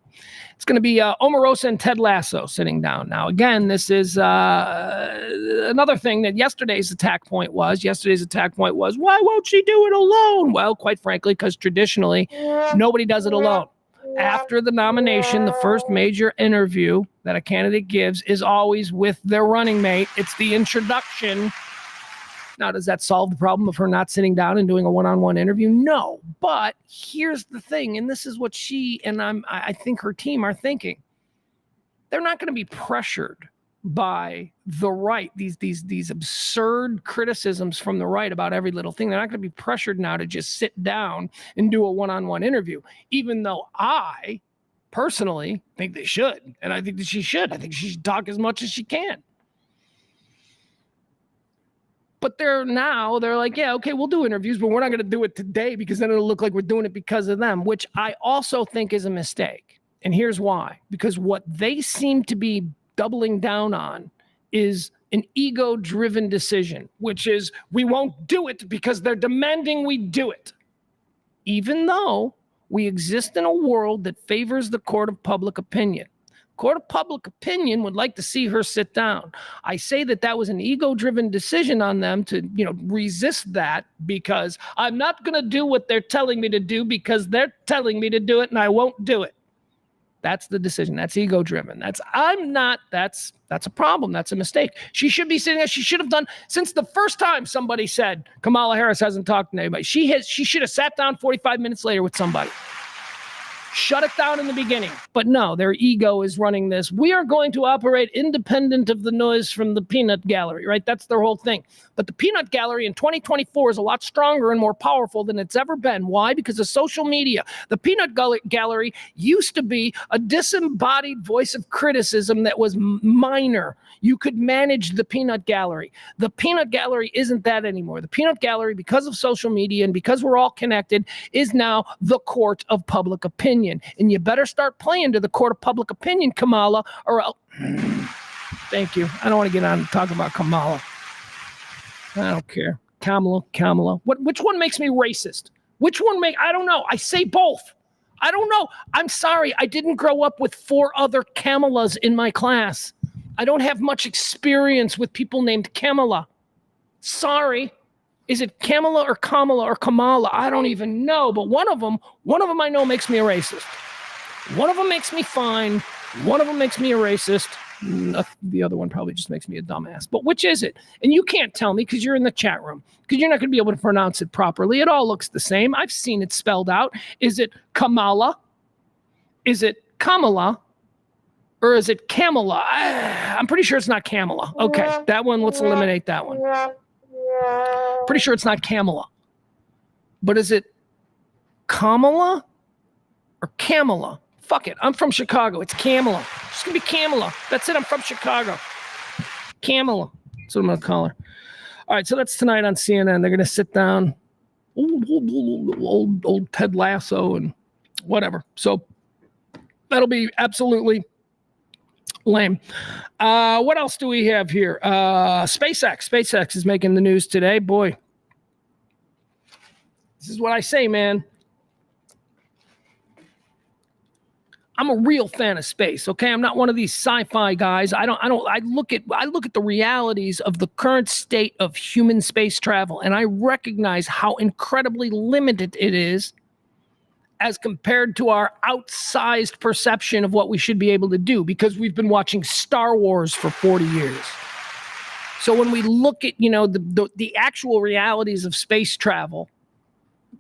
It's going to be Omarosa and Ted Lasso sitting down. Now, again, this is another thing that yesterday's attack point was. Why won't she do it alone? Well, quite frankly, because traditionally, nobody does it alone. After the nomination, the first major interview that a candidate gives is always with their running mate. It's the introduction. Now, does that solve the problem of her not sitting down and doing a one-on-one interview? No. But here's the thing, and this is what she and I think her team are thinking. They're not going to be pressured by the right, these absurd criticisms from the right about every little thing. They're not going to be pressured now to just sit down and do a one-on-one interview, even though I personally think they should, and I think that she should. I think she should talk as much as she can. But they're like, yeah, okay, we'll do interviews, but we're not going to do it today because then it'll look like we're doing it because of them, which I also think is a mistake. And here's why. Because what they seem to be doubling down on is an ego-driven decision, which is we won't do it because they're demanding we do it. Even though we exist in a world that favors the court of public opinion. Court of public opinion would like to see her sit down. I say that was an ego-driven decision on them to, resist that because I'm not going to do what they're telling me to do because they're telling me to do it and I won't do it. That's the decision. That's ego-driven. That's a problem. That's a mistake. She should be sitting there. She should have done since the first time somebody said Kamala Harris hasn't talked to anybody. She should have sat down 45 minutes later with somebody. Shut it down in the beginning. But no, their ego is running this. We are going to operate independent of the noise from the peanut gallery, right? That's their whole thing. But the peanut gallery in 2024 is a lot stronger and more powerful than it's ever been. Why? Because of social media. The peanut gallery used to be a disembodied voice of criticism that was minor. You could manage the peanut gallery. The peanut gallery isn't that anymore. The peanut gallery, because of social media and because we're all connected, is now the court of public opinion. And you better start playing to the court of public opinion, Kamala, or else. Thank you. I don't want to get on and talk about Kamala. I don't care. Kamala. Which one makes me racist? I don't know. I say both. I don't know. I'm sorry. I didn't grow up with 4 other Kamalas in my class. I don't have much experience with people named Kamala. Sorry. Is it Kamala or Kamala or Kamala? I don't even know. But one of them I know makes me a racist. One of them makes me fine. One of them makes me a racist. The other one probably just makes me a dumbass. But which is it? And you can't tell me because you're in the chat room, because you're not going to be able to pronounce it properly. It all looks the same. I've seen it spelled out. Is it Kamala? Is it Kamala? Or is it Kamala? I'm pretty sure it's not Kamala. Okay, that one, let's eliminate that one. Pretty sure it's not Kamala. But is it Kamala or Kamala? Fuck it. I'm from Chicago. It's Kamala. It's going to be Kamala. That's it. I'm from Chicago. Kamala. That's what I'm going to call her. All right, so that's tonight on CNN. They're going to sit down. Old Ted Lasso and whatever. So that'll be absolutely lame. What else do we have here? SpaceX is making the news today. Boy, this is what I say, man. I'm a real fan of space. Okay, I'm not one of these sci-fi guys. I look at the realities of the current state of human space travel, and I recognize how incredibly limited it is as compared to our outsized perception of what we should be able to do, because we've been watching Star Wars for 40 years. So when we look at, the actual realities of space travel,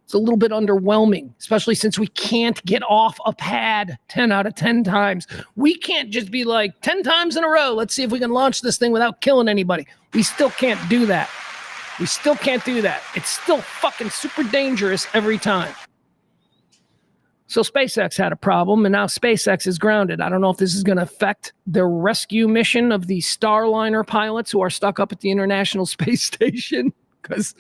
it's a little bit underwhelming, especially since we can't get off a pad 10 out of 10 times. We can't just be like 10 times in a row, let's see if we can launch this thing without killing anybody. We still can't do that. It's still fucking super dangerous every time. So SpaceX had a problem, and now SpaceX is grounded. I don't know if this is going to affect their rescue mission of the Starliner pilots who are stuck up at the International Space Station, because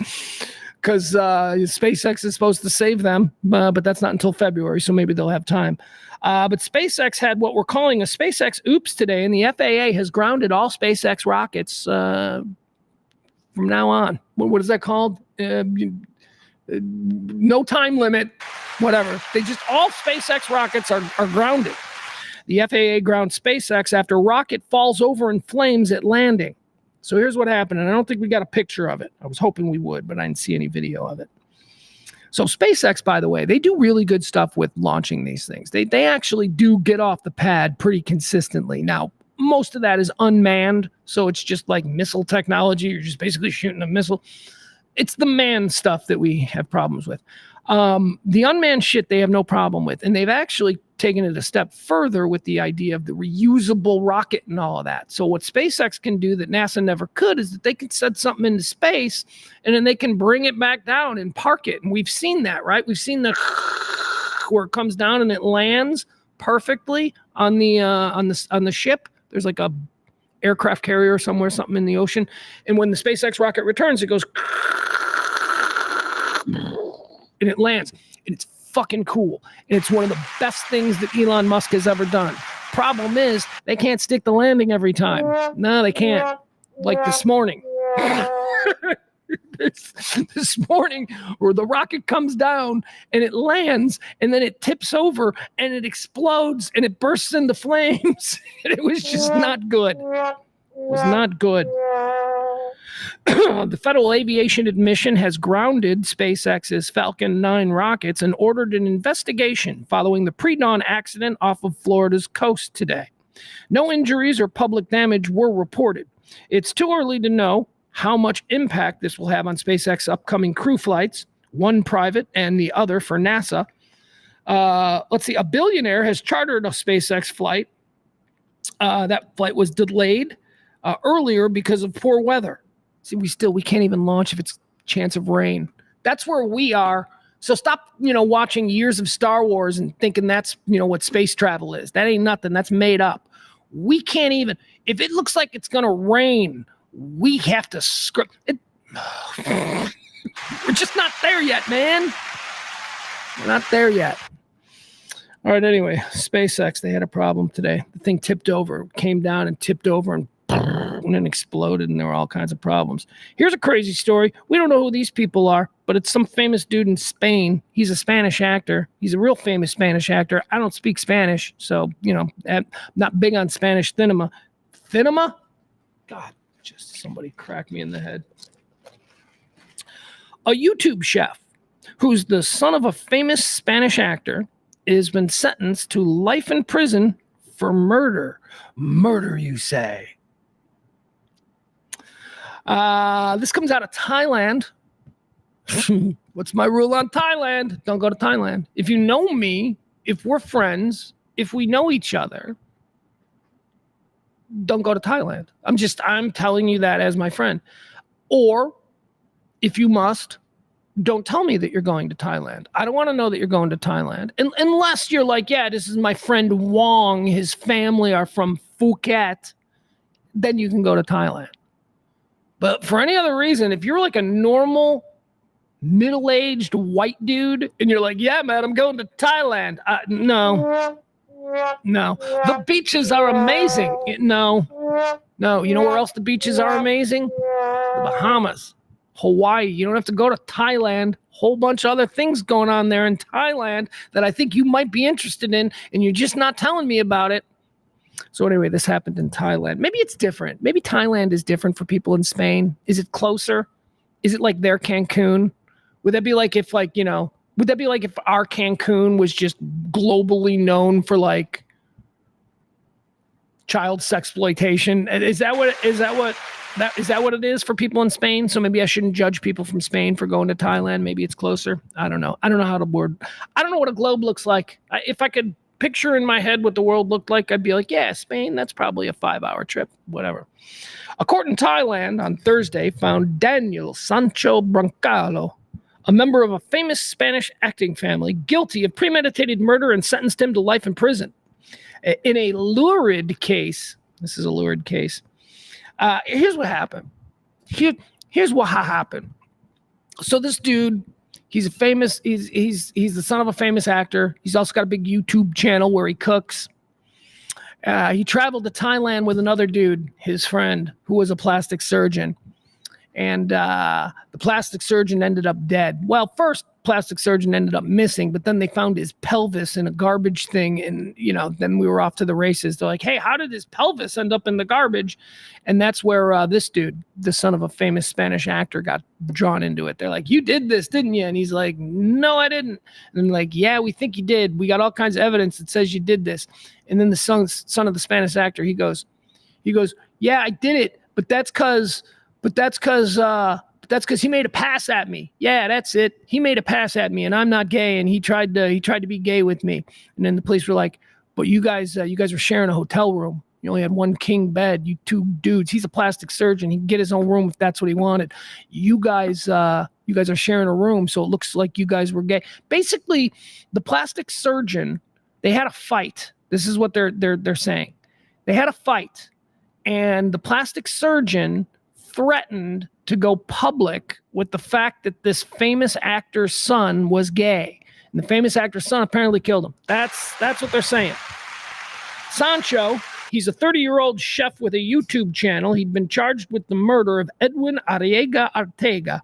SpaceX is supposed to save them, but that's not until February, so maybe they'll have time. But SpaceX had what we're calling a SpaceX oops today, and the FAA has grounded all SpaceX rockets from now on. What is that called? No time limit, whatever. All SpaceX rockets are grounded. The FAA grounds SpaceX after rocket falls over in flames at landing. So here's what happened, and I don't think we got a picture of it. I was hoping we would, but I didn't see any video of it. So SpaceX, by the way, they do really good stuff with launching these things. They actually do get off the pad pretty consistently. Now, most of that is unmanned, so it's just like missile technology. You're just basically shooting a missile. It's the manned stuff that we have problems with. The unmanned shit they have no problem with, and they've actually taken it a step further with the idea of the reusable rocket and all of that. So what SpaceX can do that NASA never could is that they can send something into space and then they can bring it back down and park it. And we've seen that, right? We've seen the where it comes down and it lands perfectly on the ship. There's like a aircraft carrier somewhere, something in the ocean. And when the SpaceX rocket returns, it goes and it lands. And it's fucking cool. And it's one of the best things that Elon Musk has ever done. Problem is, they can't stick the landing every time. No, they can't. Like this morning. This morning, where the rocket comes down and it lands and then it tips over and it explodes and it bursts into flames. And it was just not good. It was not good. The Federal Aviation Administration has grounded SpaceX's Falcon 9 rockets and ordered an investigation following the pre-dawn accident off of Florida's coast today. No injuries or public damage were reported. It's too early to know how much impact this will have on SpaceX's upcoming crew flights, one private and the other for NASA. Let's see, a billionaire has chartered a SpaceX flight. That flight was delayed earlier because of poor weather. See, we can't even launch if it's chance of rain. That's where we are. So stop, watching years of Star Wars and thinking that's, what space travel is. That ain't nothing. That's made up. We can't even, if it looks like it's going to rain, we have to script it. We're just not there yet, man. We're not there yet. All right, anyway, SpaceX, they had a problem today. The thing tipped over, came down and tipped over and then exploded, and there were all kinds of problems. Here's a crazy story. We don't know who these people are, but it's some famous dude in Spain. He's a Spanish actor. He's a real famous Spanish actor. I don't speak Spanish, so, I'm not big on Spanish cinema. Cinema? God, just somebody cracked me in the head. A YouTube chef who's the son of a famous Spanish actor has been sentenced to life in prison for murder. Murder, you say? This comes out of Thailand. What's my rule on Thailand? Don't go to Thailand. If you know me, if we're friends, if we know each other, don't go to Thailand. I'm telling you that as my friend. Or if you must, don't tell me that you're going to Thailand. I don't want to know that you're going to Thailand. Unless you're like, yeah, this is my friend Wong. His family are from Phuket. Then you can go to Thailand. But for any other reason, if you're like a normal, middle-aged white dude and you're like, yeah, man, I'm going to Thailand. No. The beaches are amazing. No. You know where else the beaches are amazing? The Bahamas. Hawaii. You don't have to go to Thailand. Whole bunch of other things going on there in Thailand that I think you might be interested in, and you're just not telling me about it. So anyway, this happened in Thailand. Maybe it's different. Maybe Thailand is different for people in Spain. Is it closer? Is it like their Cancun? Would that be like if would that be like if our Cancun was just globally known for like child sexploitation? Is that what it is for people in Spain? So maybe I shouldn't judge people from Spain for going to Thailand. Maybe it's closer. I don't know. I don't know I don't know what a globe looks like. If I could picture in my head what the world looked like, I'd be like, yeah, Spain, that's probably a 5-hour trip, whatever. A court in Thailand on Thursday found Daniel Sancho Brancalo, a member of a famous Spanish acting family, guilty of premeditated murder and sentenced him to life in prison. In a lurid case, this is a lurid case. Here's what happened. Here's what happened. So this dude, he's the son of a famous actor. He's also got a big YouTube channel where he cooks. He traveled to Thailand with another dude, his friend, who was a plastic surgeon. And the plastic surgeon ended up dead. Well, first plastic surgeon ended up missing, but then they found his pelvis in a garbage thing. And, then we were off to the races. They're like, hey, how did his pelvis end up in the garbage? And that's where this dude, the son of a famous Spanish actor, got drawn into it. They're like, you did this, didn't you? And he's like, no, I didn't. And they're like, yeah, we think you did. We got all kinds of evidence that says you did this. And then the son of the Spanish actor, he goes, yeah, I did it. But that's because he made a pass at me. Yeah, that's it. He made a pass at me, and I'm not gay, and he tried to be gay with me. And then the police were like, but you guys were sharing a hotel room. You only had one king bed, you two dudes. He's a plastic surgeon. He can get his own room if that's what he wanted. You guys are sharing a room, so it looks like you guys were gay. Basically, the plastic surgeon, they had a fight. This is what they're saying. They had a fight, and the plastic surgeon threatened to go public with the fact that this famous actor's son was gay. And the famous actor's son apparently killed him. That's what they're saying. Sancho, he's a 30-year-old chef with a YouTube channel. He'd been charged with the murder of Edwin Arriaga Arteaga,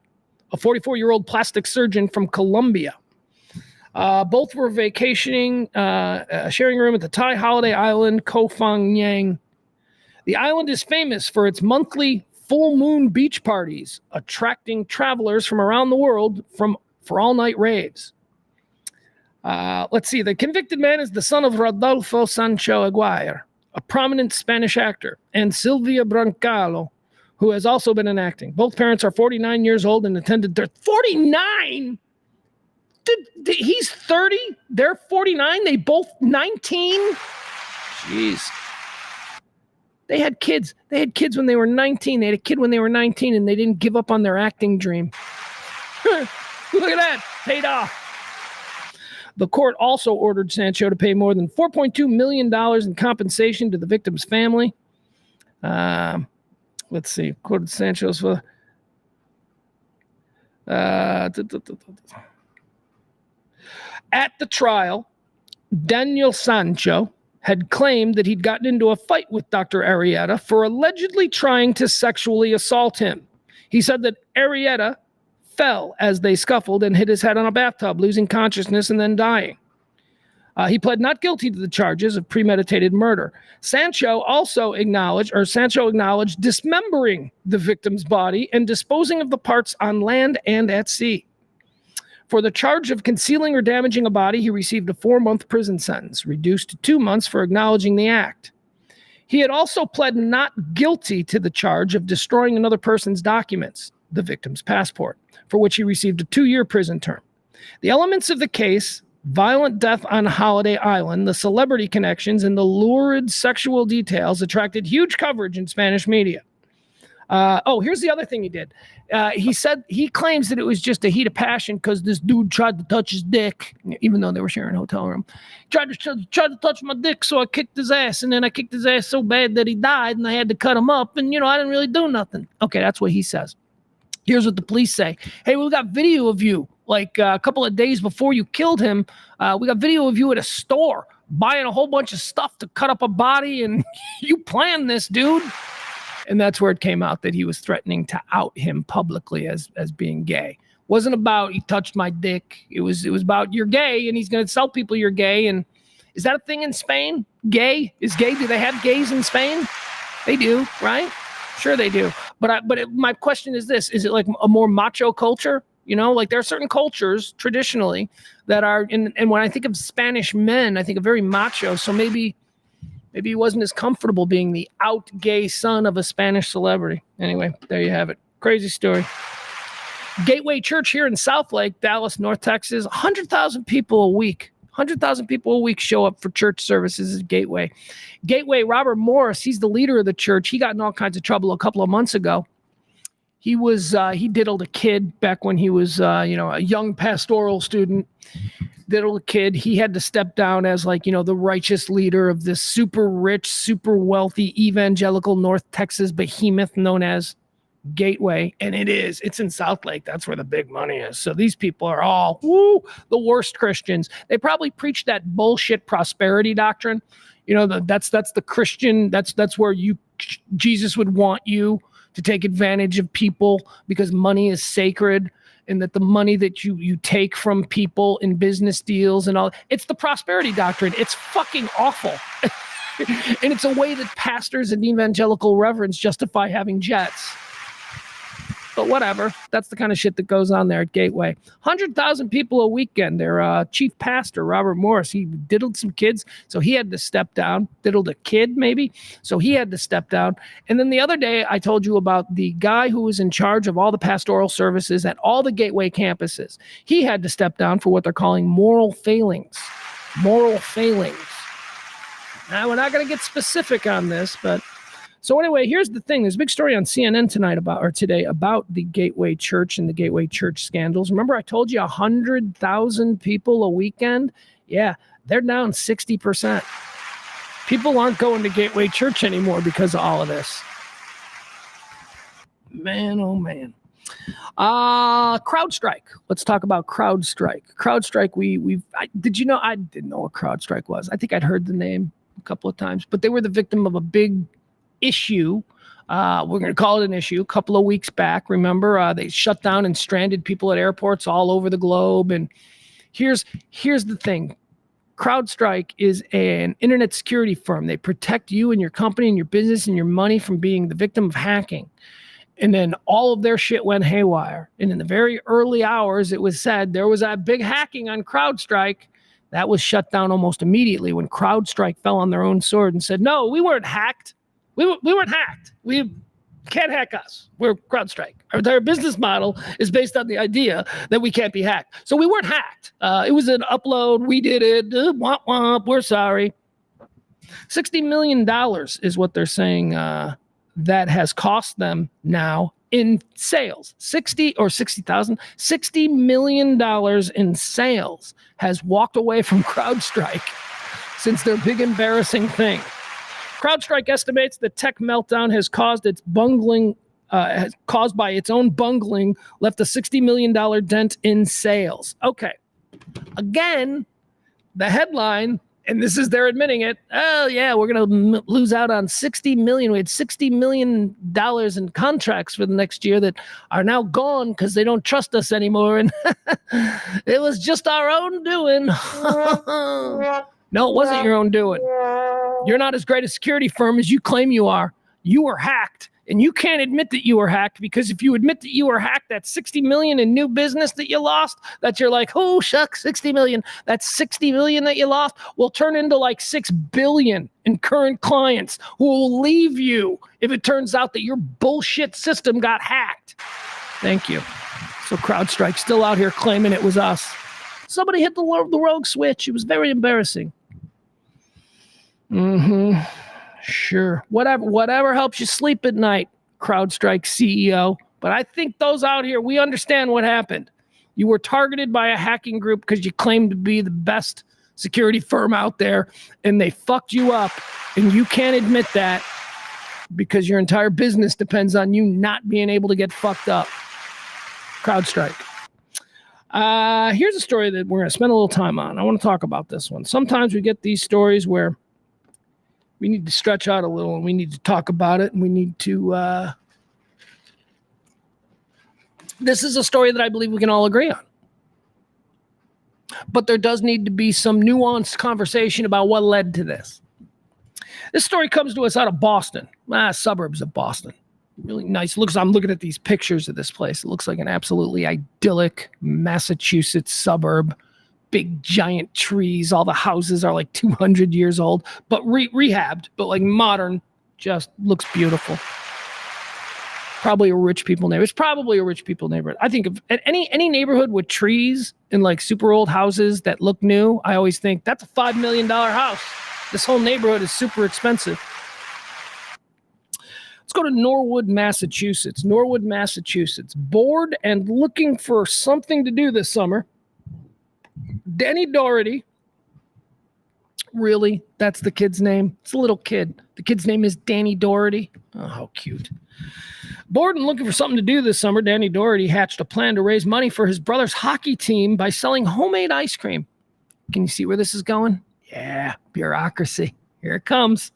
a 44-year-old plastic surgeon from Colombia. Both were vacationing, sharing a room at the Thai holiday island, Koh Phangan. The island is famous for its monthly full moon beach parties, attracting travelers from around the world for all-night raves. Let's see. The convicted man is the son of Rodolfo Sancho Aguirre, a prominent Spanish actor, and Silvia Brancalo, who has also been in acting. Both parents are 49 years old and attended their 49? He's 30. They're 49. They both 19. Jeez. They had kids. They had kids when they were 19. They had a kid when they were 19, and they didn't give up on their acting dream. Look at that. Paid off. The court also ordered Sancho to pay more than $4.2 million in compensation to the victim's family. Let's see. Quoted Sancho's for... At the trial, Daniel Sancho had claimed that he'd gotten into a fight with Dr. Arrieta for allegedly trying to sexually assault him. He said that Arrieta fell as they scuffled and hit his head on a bathtub, losing consciousness and then dying. He pled not guilty to the charges of premeditated murder. Sancho acknowledged dismembering the victim's body and disposing of the parts on land and at sea. For the charge of concealing or damaging a body, he received a 4-month prison sentence, reduced to 2 months for acknowledging the act. He had also pled not guilty to the charge of destroying another person's documents, the victim's passport, for which he received a 2-year prison term. The elements of the case, violent death on Holiday Island, the celebrity connections, and the lurid sexual details attracted huge coverage in Spanish media. Here's the other thing he did. He claims that it was just a heat of passion because this dude tried to touch his dick, even though they were sharing a hotel room. Tried to touch my dick, so I kicked his ass, and then I kicked his ass so bad that he died, and I had to cut him up, and I didn't really do nothing. Okay, that's what he says. Here's what the police say. Hey, we got video of you, like a couple of days before you killed him. We got video of you at a store buying a whole bunch of stuff to cut up a body, and you planned this, dude. And that's where it came out that he was threatening to out him publicly as being gay. Wasn't about he touched my dick. It was about you're gay and he's going to tell people you're gay. And is that a thing in Spain? Gay is gay. Do they have gays in Spain? They do, right? Sure they do. My question is this: is it like a more macho culture? Like there are certain cultures traditionally that are and when I think of Spanish men, I think of very macho. So maybe he wasn't as comfortable being the out gay son of a Spanish celebrity. Anyway, there you have it. Crazy story. Gateway Church here in Southlake, Dallas, North Texas. 100,000 people a week. 100,000 people a week show up for church services at Gateway. Gateway, Robert Morris, he's the leader of the church. He got in all kinds of trouble a couple of months ago. He diddled a kid back when he was, a young pastoral student. Diddled a kid. He had to step down as the righteous leader of this super rich, super wealthy evangelical North Texas behemoth known as Gateway. And it's in Southlake. That's where the big money is. So these people are all the worst Christians. They probably preach that bullshit prosperity doctrine. That's the Christian. That's where Jesus would want you to take advantage of people because money is sacred, and that the money that you take from people in business deals and all, it's the prosperity doctrine. It's fucking awful. And it's a way that pastors and evangelical reverends justify having jets. But whatever, that's the kind of shit that goes on there at Gateway. 100,000 people a weekend. Their chief pastor, Robert Morris, he diddled some kids, so he had to step down. Diddled a kid, maybe, so he had to step down. And then the other day, I told you about the guy who was in charge of all the pastoral services at all the Gateway campuses. He had to step down for what they're calling moral failings. Moral failings. Now, we're not going to get specific on this, but... So anyway, here's the thing. There's a big story on CNN today about the Gateway Church and the Gateway Church scandals. Remember I told you 100,000 people a weekend? Yeah, they're down 60%. People aren't going to Gateway Church anymore because of all of this. Man, oh man. CrowdStrike. Let's talk about CrowdStrike. CrowdStrike, did you know, I didn't know what CrowdStrike was. I think I'd heard the name a couple of times, but they were the victim of a big issue. We're going to call it an issue. A couple of weeks back, remember, they shut down and stranded people at airports all over the globe. And here's the thing. CrowdStrike is an internet security firm. They protect you and your company and your business and your money from being the victim of hacking. And then all of their shit went haywire. And in the very early hours, it was said there was a big hacking on CrowdStrike. That was shut down almost immediately when CrowdStrike fell on their own sword and said, no, we weren't hacked. We weren't hacked. We can't hack us. We're CrowdStrike. Our entire business model is based on the idea that we can't be hacked. So we weren't hacked. It was an upload. We did it. Womp womp. We're sorry. $60 million is what they're saying that has cost them now in sales. $60 million in sales has walked away from CrowdStrike since their big embarrassing thing. CrowdStrike estimates the tech meltdown has caused by its own bungling, left a $60 million dent in sales. Okay. Again, the headline, and this is they're admitting it. Oh yeah, we're going to lose out on $60 million. We had $60 million in contracts for the next year that are now gone because they don't trust us anymore. And it was just our own doing. No, it wasn't your own doing. You're not as great a security firm as you claim you are. You were hacked, and you can't admit that you were hacked, because if you admit that you were hacked, that's $60 million in new business that you lost, that you're like, oh, shucks, $60 million. That's $60 million that you lost will turn into like $6 billion in current clients who will leave you if it turns out that your bullshit system got hacked. Thank you. So CrowdStrike still out here claiming it was us. Somebody hit the rogue switch. It was very embarrassing. Mm-hmm. Sure. Whatever helps you sleep at night, CrowdStrike CEO. But I think those out here, we understand what happened. You were targeted by a hacking group because you claimed to be the best security firm out there, and they fucked you up, and you can't admit that because your entire business depends on you not being able to get fucked up. CrowdStrike. Here's a story that we're going to spend a little time on. I want to talk about this one. Sometimes we get these stories where we need to stretch out a little and we need to talk about it, and we need to... This is a story that I believe we can all agree on. But there does need to be some nuanced conversation about what led to this. This story comes to us out of Boston, suburbs of Boston. Really nice. I'm looking at these pictures of this place. It looks like an absolutely idyllic Massachusetts suburb. Big giant trees. All the houses are like 200 years old, but rehabbed, but like modern. Just looks beautiful. Probably a rich people neighborhood. It's probably a rich people neighborhood. I think of any neighborhood with trees and like super old houses that look new, I always think that's a $5 million house. This whole neighborhood is super expensive. Let's go to Norwood, Massachusetts. Norwood, Massachusetts. Bored and looking for something to do this summer. Danny Doherty. Really? That's the kid's name? It's a little kid. The kid's name is Danny Doherty. Oh, how cute. Bored and looking for something to do this summer, Danny Doherty hatched a plan to raise money for his brother's hockey team by selling homemade ice cream. Can you see where this is going? Yeah, bureaucracy. Here it comes.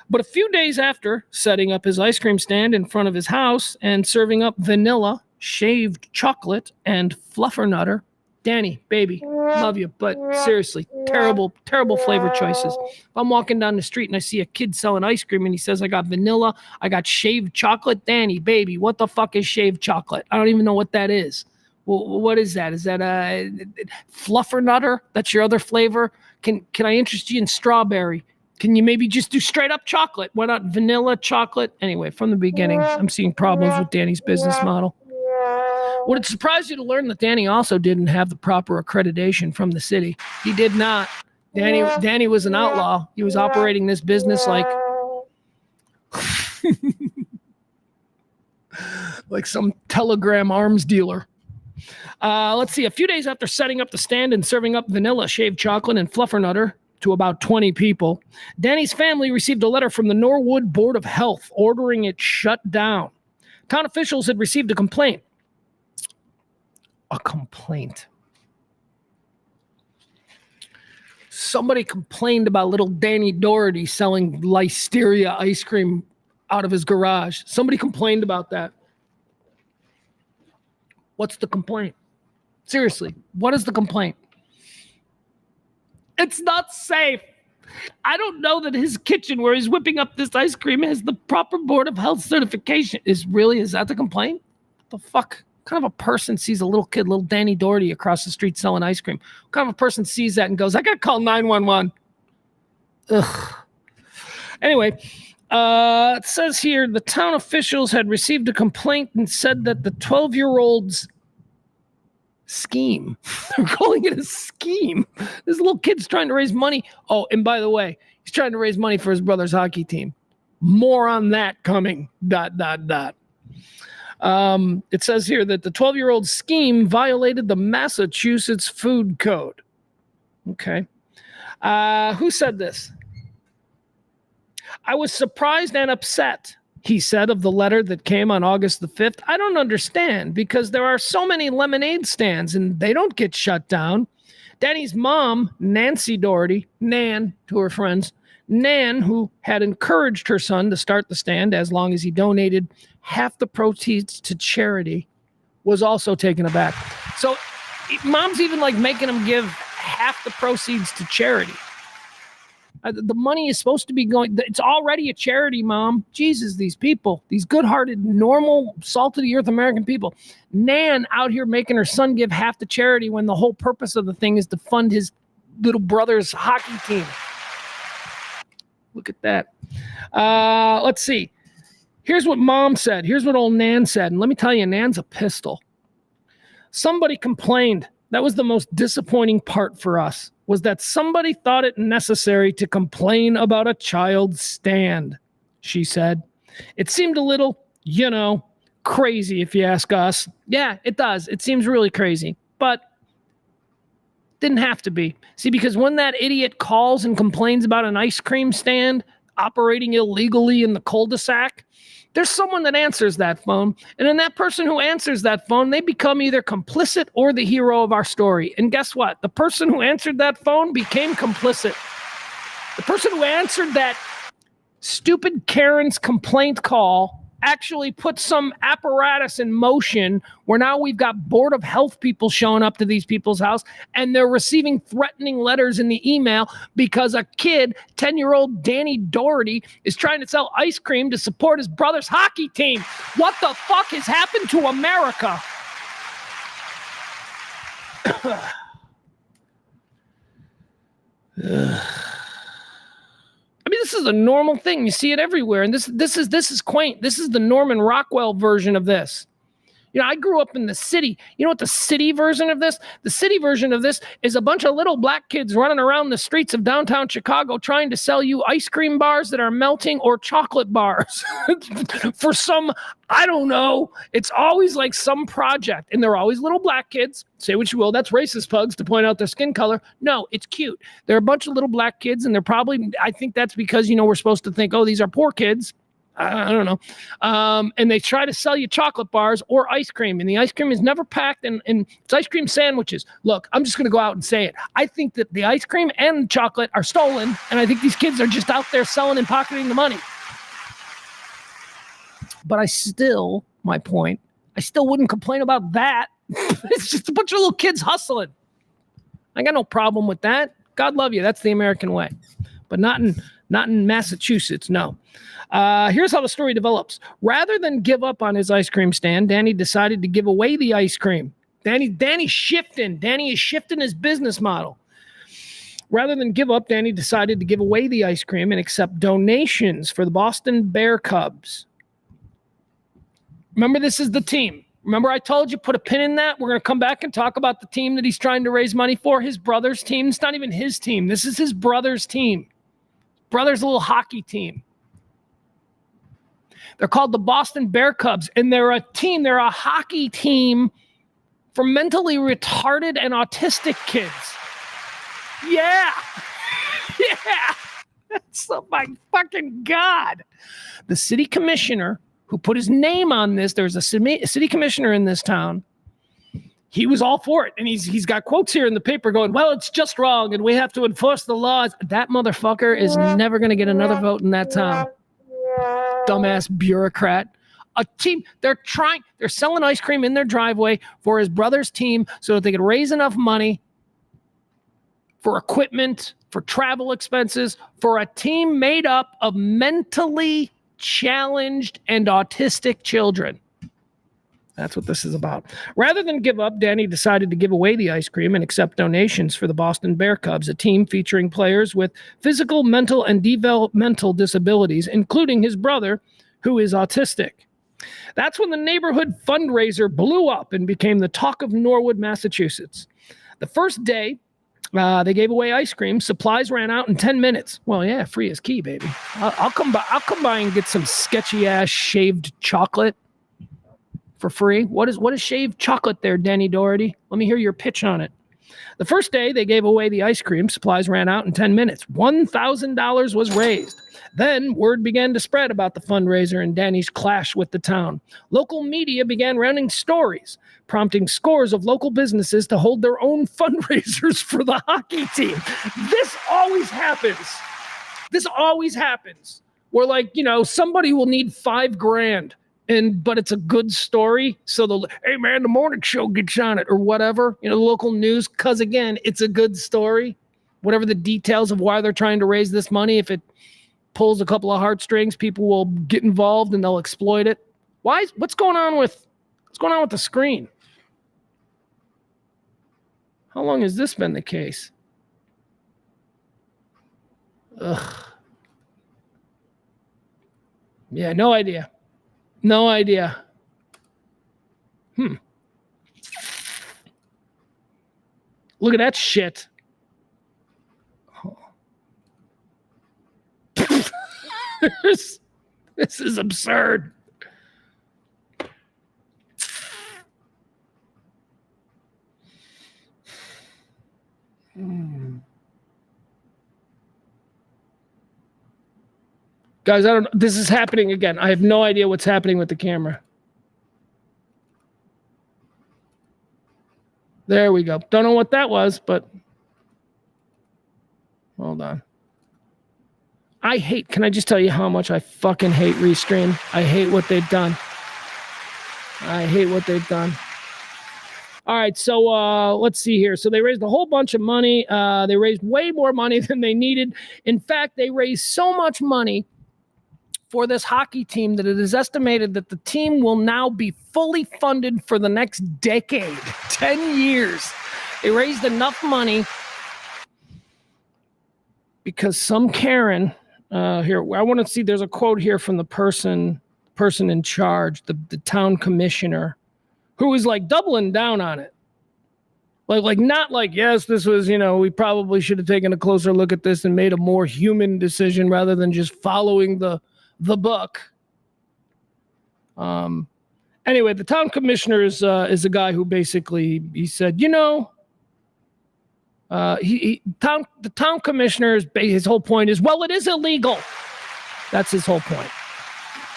But a few days after setting up his ice cream stand in front of his house and serving up vanilla, shaved chocolate, and fluffernutter, Danny, baby, love you, but seriously, terrible, terrible flavor choices. If I'm walking down the street and I see a kid selling ice cream and he says, I got vanilla, I got shaved chocolate, Danny, baby, what the fuck is shaved chocolate? I don't even know what that is. Well, what is that? Is that a fluffernutter? That's your other flavor? Can I interest you in strawberry? Can you maybe just do straight up chocolate? Why not vanilla chocolate? Anyway, from the beginning, I'm seeing problems with Danny's business model. Would it surprise you to learn that Danny also didn't have the proper accreditation from the city? He did not. Danny was an outlaw. He was operating this business like like some Telegram arms dealer. Let's see. A few days after setting up the stand and serving up vanilla, shaved chocolate, and fluffernutter to about 20 people, Danny's family received a letter from the Norwood Board of Health ordering it shut down. Town officials had received a complaint. A complaint. Somebody complained about little Danny Doherty selling Listeria ice cream out of his garage. Somebody complained about that. What's the complaint? Seriously, what is the complaint? It's not safe. I don't know that his kitchen where he's whipping up this ice cream has the proper Board of Health certification. Is that the complaint? What the fuck? What kind of a person sees a little kid, little Danny Doherty across the street selling ice cream? What kind of a person sees that and goes, I got to call 911? Ugh. Anyway, it says here the town officials had received a complaint and said that the 12-year-old's scheme. They're calling it a scheme. This little kid's trying to raise money. Oh, and by the way, he's trying to raise money for his brother's hockey team. More on that coming. ... It says here that the 12-year-old scheme violated the Massachusetts Food Code. Okay. Who said this? I was surprised and upset, he said of the letter that came on August the 5th. I don't understand because there are so many lemonade stands and they don't get shut down. Danny's mom, Nancy Doherty, Nan to her friends, Nan, who had encouraged her son to start the stand as long as he donated half the proceeds to charity, was also taken aback. So mom's even like making him give half the proceeds to charity. The money is supposed to be going, it's already a charity, Mom. Jesus, these people, these good-hearted, normal, salt-of-the-earth American people. Nan out here making her son give half the charity when the whole purpose of the thing is to fund his little brother's hockey team. Look at that. Let's see. Here's what Mom said. Here's what old Nan said. And let me tell you, Nan's a pistol. Somebody complained. That was the most disappointing part for us, was that somebody thought it necessary to complain about a child's stand, she said. It seemed a little, crazy if you ask us. Yeah, it does. It seems really crazy, but didn't have to be. See, because when that idiot calls and complains about an ice cream stand operating illegally in the cul-de-sac, there's someone that answers that phone. And then that person who answers that phone, they become either complicit or the hero of our story. And guess what? The person who answered that phone became complicit. The person who answered that stupid Karen's complaint call actually put some apparatus in motion where now we've got Board of Health people showing up to these people's house and they're receiving threatening letters in the email because a kid, 10-year-old Danny Doherty, is trying to sell ice cream to support his brother's hockey team. What the fuck has happened to America? I mean, this is a normal thing. You see it everywhere. And this is quaint. This is the Norman Rockwell version of this. You know, I grew up in the city. You know what the city version of this? The city version of this is a bunch of little black kids running around the streets of downtown Chicago trying to sell you ice cream bars that are melting or chocolate bars for some, I don't know. It's always like some project. And they're always little black kids. Say what you will. That's racist, Pugs, to point out their skin color. No, it's cute. They're a bunch of little black kids. And they're probably, I think that's because, you know, we're supposed to think, oh, these are poor kids. I don't know. And they try to sell you chocolate bars or ice cream. And the ice cream is never packed. And it's ice cream sandwiches. Look, I'm just going to go out and say it. I think that the ice cream and chocolate are stolen. And I think these kids are just out there selling and pocketing the money. But my point, I still wouldn't complain about that. It's just a bunch of little kids hustling. I got no problem with that. God love you. That's the American way. But not in Massachusetts, no. Here's how the story develops. Rather than give up on his ice cream stand, Danny decided to give away the ice cream. Danny's shifting. Danny is shifting his business model. Rather than give up, Danny decided to give away the ice cream and accept donations for the Boston Bear Cubs. Remember, this is the team. Remember I told you, put a pin in that? We're going to come back and talk about the team that he's trying to raise money for, his brother's team. It's not even his team. This is his brother's team. Brother's little hockey team. They're called the Boston Bear Cubs, and they're a team. They're a hockey team for mentally retarded and autistic kids. Yeah. Yeah. That's, oh my fucking God. The city commissioner who put his name on this, there's a city commissioner in this town. He was all for it. And he's got quotes here in the paper going, well, it's just wrong and we have to enforce the laws. That motherfucker is never going to get another vote in that town. Dumbass bureaucrat. A team, they're selling ice cream in their driveway for his brother's team so that they could raise enough money for equipment, for travel expenses, for a team made up of mentally challenged and autistic children. That's what this is about. Rather than give up, Danny decided to give away the ice cream and accept donations for the Boston Bear Cubs, a team featuring players with physical, mental, and developmental disabilities, including his brother, who is autistic. That's when the neighborhood fundraiser blew up and became the talk of Norwood, Massachusetts. The first day, they gave away ice cream. Supplies ran out in 10 minutes. Well, yeah, free is key, baby. I'll come by and get some sketchy ass shaved chocolate for free. What is shaved chocolate there, Danny Doherty? Let me hear your pitch on it. The first day they gave away the ice cream, supplies ran out in 10 minutes. $1,000 was raised. Then word began to spread about the fundraiser and Danny's clash with the town. Local media began running stories, prompting scores of local businesses to hold their own fundraisers for the hockey team. This always happens. Where, like, you know, somebody will need $5,000. But it's a good story. So hey man, the morning show gets on it or whatever, you know, local news. Cause again, it's a good story. Whatever the details of why they're trying to raise this money, if it pulls a couple of heartstrings, people will get involved and they'll exploit it. What's going on with the screen? How long has this been the case? Ugh. Yeah, no idea. No idea. Look at that shit. Oh. This is absurd. Guys, I don't know. This is happening again. I have no idea what's happening with the camera. There we go. Don't know what that was, but hold on. Can I just tell you how much I fucking hate Restream? I hate what they've done. All right, so let's see here. So they raised a whole bunch of money. They raised way more money than they needed. In fact, they raised so much money for this hockey team that it is estimated that the team will now be fully funded for the next decade, 10 years. They raised enough money because some Karen, here, I want to see, there's a quote here from the person in charge, the town commissioner. who was like doubling down on it. Like not like, yes, this was, we probably should have taken a closer look at this and made a more human decision rather than just following the book. Anyway, the town commissioner is a guy who basically, he said, the town commissioner's his whole point is, well, it is illegal. That's his whole point.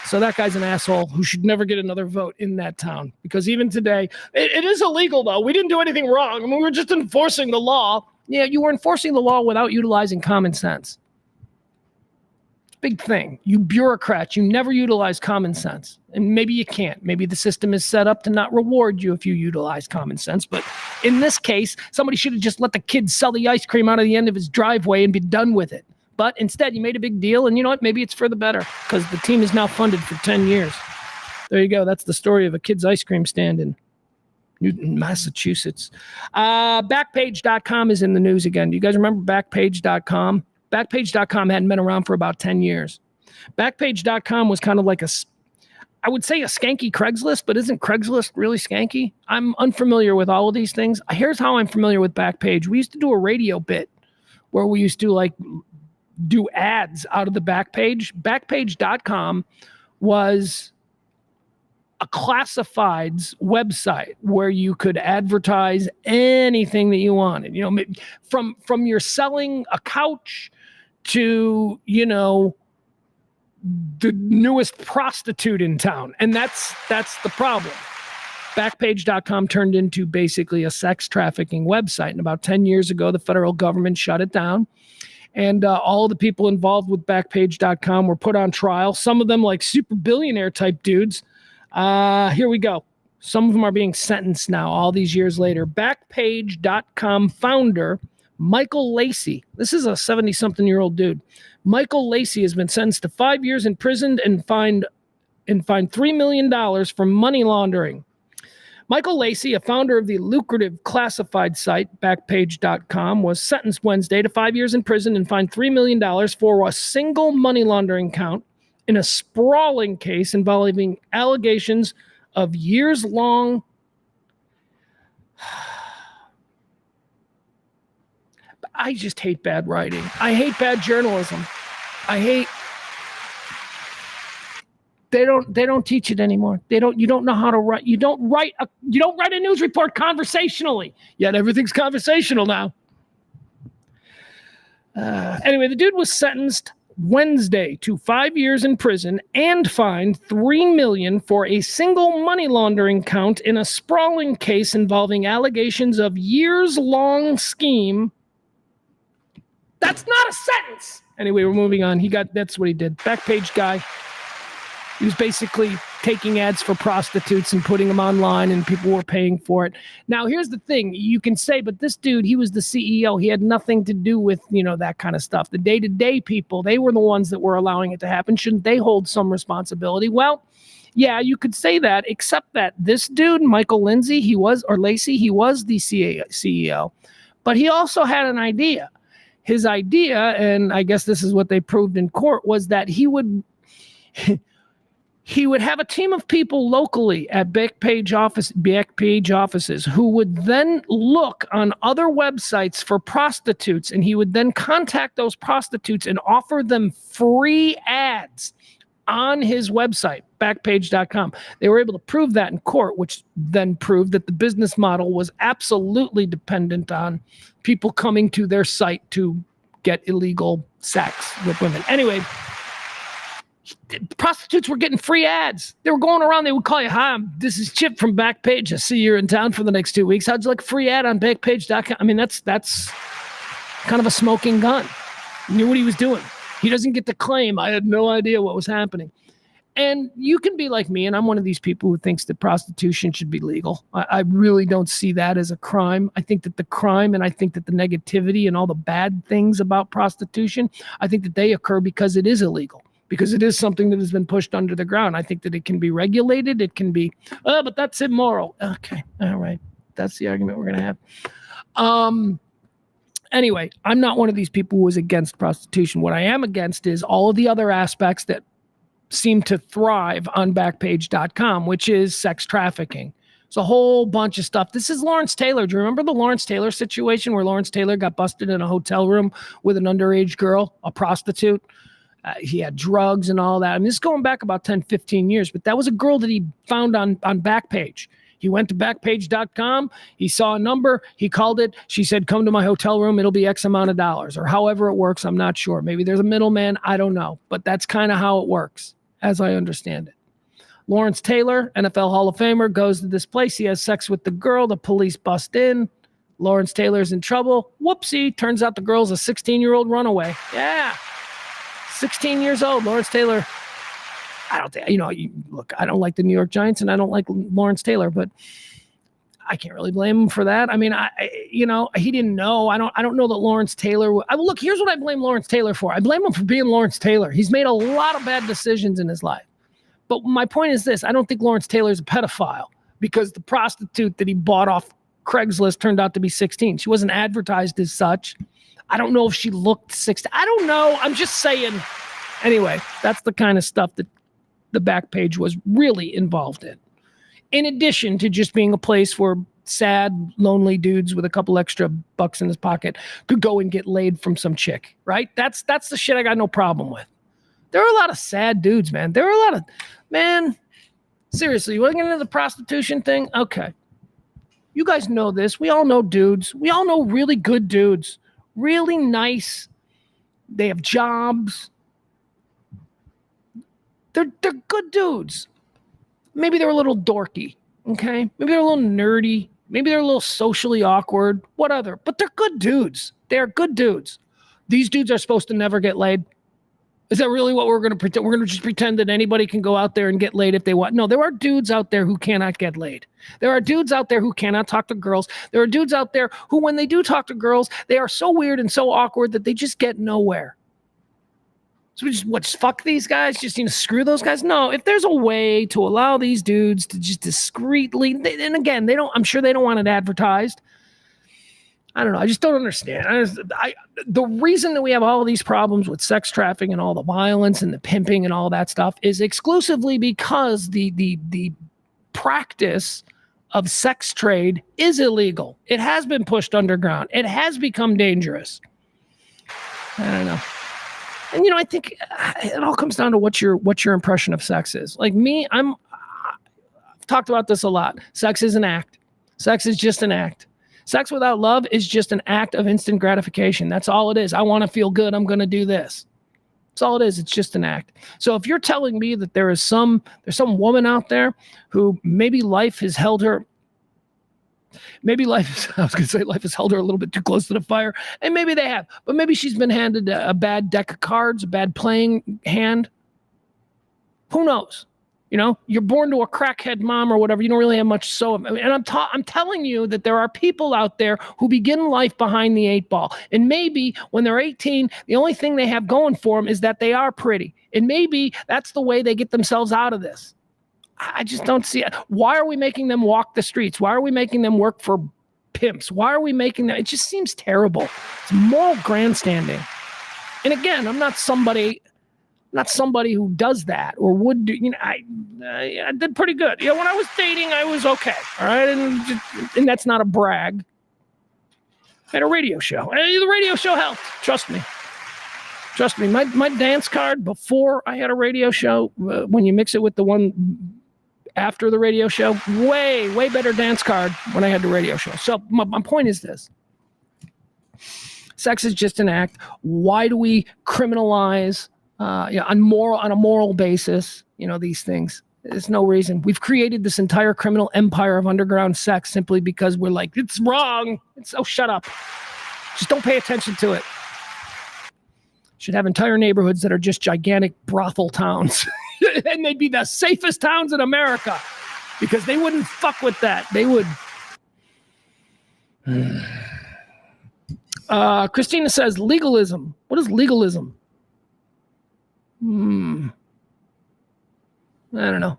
So that guy's an asshole who should never get another vote in that town, because even today, it is illegal, though. We didn't do anything wrong. I mean, we were just enforcing the law. Yeah, you were enforcing the law without utilizing common sense. Big thing. You bureaucrats, you never utilize common sense. And maybe you can't. Maybe the system is set up to not reward you if you utilize common sense. But in this case, somebody should have just let the kid sell the ice cream out of the end of his driveway and be done with it. But instead, you made a big deal, and you know what? Maybe it's for the better, because the team is now funded for 10 years. There you go. That's the story of a kid's ice cream stand in Newton, Massachusetts. Backpage.com is in the news again. Do you guys remember Backpage.com? Backpage.com hadn't been around for about 10 years. Backpage.com was kind of like I would say a skanky Craigslist, but isn't Craigslist really skanky? I'm unfamiliar with all of these things. Here's how I'm familiar with Backpage. We used to do a radio bit where we used to do ads out of the Backpage. Backpage.com was a classifieds website where you could advertise anything that you wanted. From you're selling a couch to, the newest prostitute in town. And that's the problem. Backpage.com turned into basically a sex trafficking website. And about 10 years ago, the federal government shut it down. And all the people involved with Backpage.com were put on trial. Some of them like super billionaire type dudes. Here we go. Some of them are being sentenced now, all these years later. Backpage.com founder, Michael Lacey. This is a 70-something-year-old dude. Michael Lacey has been sentenced to 5 years in prison and fined $3 million for money laundering. Michael Lacey, a founder of the lucrative classified site Backpage.com, was sentenced Wednesday to 5 years in prison and fined $3 million for a single money laundering count in a sprawling case involving allegations of years-long I just hate bad writing. I hate bad journalism. They don't teach it anymore. You don't know how to write. You don't write a news report conversationally. Yet everything's conversational now. Anyway, the dude was sentenced Wednesday to 5 years in prison and fined $3 million for a single money laundering count in a sprawling case involving allegations of years-long scheme. That's not a sentence. Anyway, we're moving on. That's what he did. Backpage guy. He was basically taking ads for prostitutes and putting them online, and people were paying for it. Now, here's the thing. You can say, but this dude, he was the CEO. He had nothing to do with, that kind of stuff. The day-to-day people, they were the ones that were allowing it to happen. Shouldn't they hold some responsibility? Well, yeah, you could say that, except that this dude, Michael Lacey, he was the CEO. But he also had an idea. His idea, and I guess this is what they proved in court, was that he would have a team of people locally at Backpage offices who would then look on other websites for prostitutes, and he would then contact those prostitutes and offer them free ads on his website, Backpage.com. They were able to prove that in court, which then proved that the business model was absolutely dependent on people coming to their site to get illegal sex with women. Anyway, prostitutes were getting free ads. They were going around. They would call you, hi, this is Chip from Backpage. I see you're in town for the next 2 weeks. How'd you like a free ad on Backpage.com? I mean, that's kind of a smoking gun. He knew what he was doing. He doesn't get to claim, I had no idea what was happening. And you can be like me, and I'm one of these people who thinks that prostitution should be legal. I really don't see that as a crime. I think that the crime, and I think that the negativity and all the bad things about prostitution, I think that they occur because it is illegal, because it is something that has been pushed under the ground. I think that it can be regulated. It can be, but that's immoral. Okay, all right. That's the argument we're going to have. Anyway, I'm not one of these people who is against prostitution. What I am against is all of the other aspects that seem to thrive on Backpage.com, which is sex trafficking. It's a whole bunch of stuff. This is Lawrence Taylor. Do you remember the Lawrence Taylor situation where Lawrence Taylor got busted in a hotel room with an underage girl, a prostitute? He had drugs and all that. I mean, this is going back about 10, 15 years, but that was a girl that he found on Backpage. He went to backpage.com. He saw a number. He called it. She said, come to my hotel room. It'll be X amount of dollars, or however it works. I'm not sure. Maybe there's a middleman. I don't know. But that's kind of how it works, as I understand it. Lawrence Taylor, NFL Hall of Famer, goes to this place. He has sex with the girl. The police bust in. Lawrence Taylor's in trouble. Whoopsie. Turns out the girl's a 16-year-old runaway. Yeah. 16 years old. Lawrence Taylor. I don't think, look, I don't like the New York Giants and I don't like Lawrence Taylor, but I can't really blame him for that. I mean, he didn't know. I don't know that Lawrence Taylor. Look, here's what I blame Lawrence Taylor for. I blame him for being Lawrence Taylor. He's made a lot of bad decisions in his life. But my point is this. I don't think Lawrence Taylor's a pedophile because the prostitute that he bought off Craigslist turned out to be 16. She wasn't advertised as such. I don't know if she looked 16. I don't know. I'm just saying. Anyway, that's the kind of stuff that the Backpage was really involved in addition to just being a place where sad, lonely dudes with a couple extra bucks in his pocket could go and get laid from some chick, right? That's the shit I got no problem with. There are a lot of sad dudes, man. There are a lot of, man, seriously, you want to get into the prostitution thing? Okay. You guys know this. We all know dudes. We all know really good dudes. Really nice. They have jobs. They're good dudes. Maybe they're a little dorky, okay? Maybe they're a little nerdy. Maybe they're a little socially awkward, whatever. But they're good dudes. They're good dudes. These dudes are supposed to never get laid. Is that really what we're going to pretend? We're going to just pretend that anybody can go out there and get laid if they want. No, there are dudes out there who cannot get laid. There are dudes out there who cannot talk to girls. There are dudes out there who, when they do talk to girls, they are so weird and so awkward that they just get nowhere. So we just fuck these guys? Just screw those guys? No, if there's a way to allow these dudes to just discreetly, and again, I'm sure they don't want it advertised. I don't know. I just don't understand. The reason that we have all of these problems with sex trafficking and all the violence and the pimping and all that stuff is exclusively because the practice of sex trade is illegal. It has been pushed underground. It has become dangerous. I don't know. And I think it all comes down to what your impression of sex is. Like me, I've talked about this a lot. Sex is an act. Sex is just an act. Sex without love is just an act of instant gratification. That's all it is. I want to feel good. I'm going to do this. That's all it is. It's just an act. So if you're telling me that there's some woman out there who maybe life has held her. Life has held her a little bit too close to the fire, and maybe they have, but maybe she's been handed a bad deck of cards, a bad playing hand. Who knows? You're born to a crackhead mom or whatever. You don't really have much. And I'm telling you that there are people out there who begin life behind the 8 ball. And maybe when they're 18, the only thing they have going for them is that they are pretty. And maybe that's the way they get themselves out of this. I just don't see it. Why are we making them walk the streets? Why are we making them work for pimps? Why are we making them? It just seems terrible. It's moral grandstanding. And again, I'm not somebody who does that or would do. I did pretty good. When I was dating, I was okay. All right, and that's not a brag. I had a radio show. The radio show helped. Trust me. My dance card before I had a radio show, when you mix it with the one after the radio show, way better dance card when I had the radio show. So my point is this. Sex is just an act. Why do we criminalize on a moral basis, these things? There's no reason. We've created this entire criminal empire of underground sex simply because we're like, it's wrong. Shut up. Just don't pay attention to it. Should have entire neighborhoods that are just gigantic brothel towns. And they'd be the safest towns in America because they wouldn't fuck with that. They would. Christina says, legalism. What is legalism? I don't know.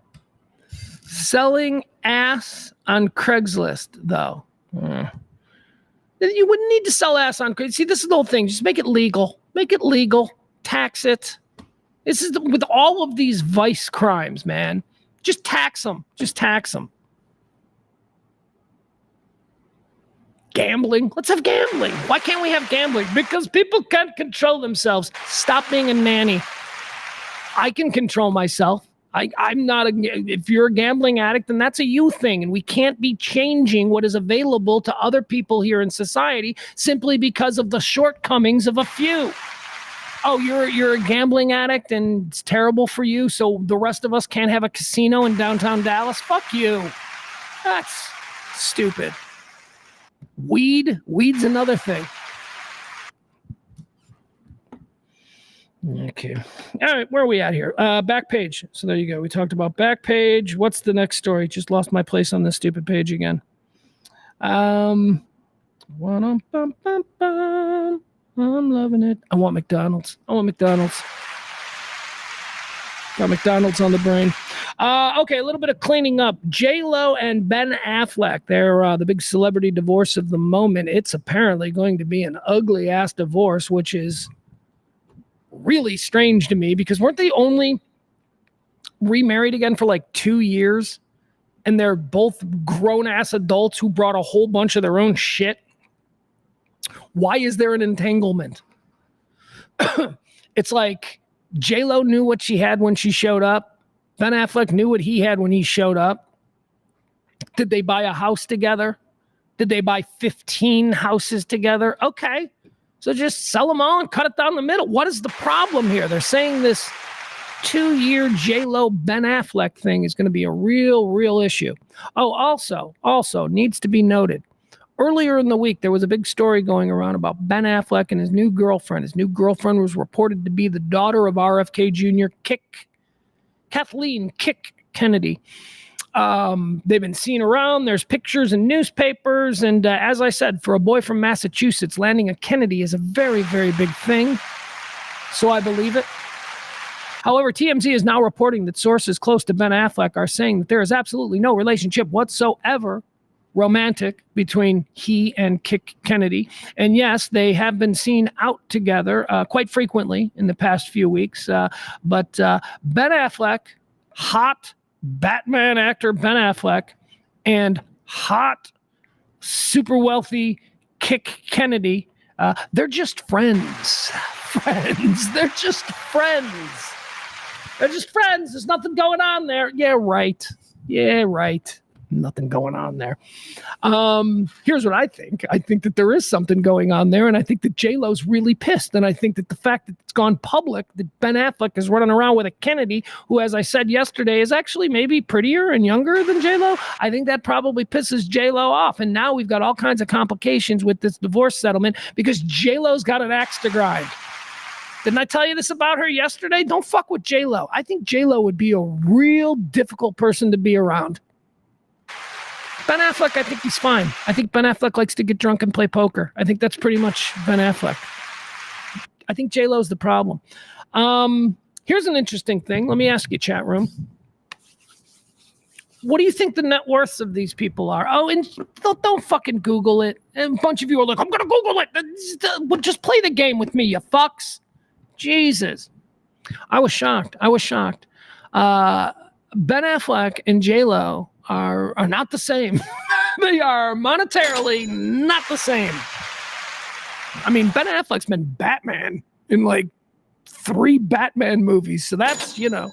Selling ass on Craigslist, though. You wouldn't need to sell ass on Craigslist. See, this is the whole thing. Just make it legal. Make it legal. Tax it. This is with all of these vice crimes, man. Just tax them. Gambling. Let's have gambling. Why can't we have gambling? Because people can't control themselves. Stop being a nanny. I can control myself. I'm not if you're a gambling addict, then that's a you thing. And we can't be changing what is available to other people here in society simply because of the shortcomings of a few. Oh, you're a gambling addict and it's terrible for you, so the rest of us can't have a casino in downtown Dallas? Fuck you. That's stupid. Weed's another thing. Okay. All right, where are we at here? Back page. So there you go. We talked about back page. What's the next story? Just lost my place on this stupid page again. I'm loving it. I want McDonald's. Got McDonald's on the brain. Okay, a little bit of cleaning up. J-Lo and Ben Affleck. They're the big celebrity divorce of the moment. It's apparently going to be an ugly-ass divorce, which is really strange to me because weren't they only remarried again for like 2 years? And they're both grown-ass adults who brought a whole bunch of their own shit. Why is there an entanglement? It's like J-Lo knew what she had when she showed up. Ben Affleck knew what he had when he showed up. Did they buy a house together? Did they buy 15 houses together? Okay. So just sell them all and cut it down the middle. What is the problem here? They're saying this 2-year J-Lo Ben Affleck thing is going to be a real issue. Oh, also needs to be noted. Earlier in the week, there was a big story going around about Ben Affleck and his new girlfriend. His new girlfriend was reported to be the daughter of RFK Jr. Kathleen Kick Kennedy. They've been seen around. There's pictures in newspapers. And as I said, for a boy from Massachusetts, landing a Kennedy is a very big thing. So I believe it. However, TMZ is now reporting that sources close to Ben Affleck are saying that there is absolutely no relationship whatsoever romantic between he and Kick Kennedy. And yes, they have been seen out together quite frequently in the past few weeks. But Ben Affleck, hot Batman actor Ben Affleck, and hot, super wealthy Kick Kennedy, they're just friends. They're just friends. There's nothing going on there. Yeah, right. Nothing going on there. Here's what I think. I think that there is something going on there, and I think that J-Lo's really pissed, and I think that the fact that it's gone public that Ben Affleck is running around with a Kennedy, who, as I said yesterday, is actually maybe prettier and younger than J-Lo, I think that probably pisses J-Lo off, and now we've got all kinds of complications with this divorce settlement because J-Lo's got an axe to grind. Didn't I tell you this about her yesterday? Don't fuck with J-Lo. I think J-Lo would be a real difficult person to be around. Ben Affleck, I think he's fine. I think Ben Affleck likes to get drunk and play poker. I think that's pretty much Ben Affleck. I think J-Lo's the problem. Here's an interesting thing. Let me ask you, chat room. What do you think the net worths of these people are? Oh, and don't fucking Google it. And a bunch of you are like, I'm going to Google it. Just play the game with me, you fucks. Jesus. I was shocked. Ben Affleck and J-Lo are not the same. They are monetarily not the same. I mean, Ben Affleck's been Batman in like 3 Batman movies, so that's, you know.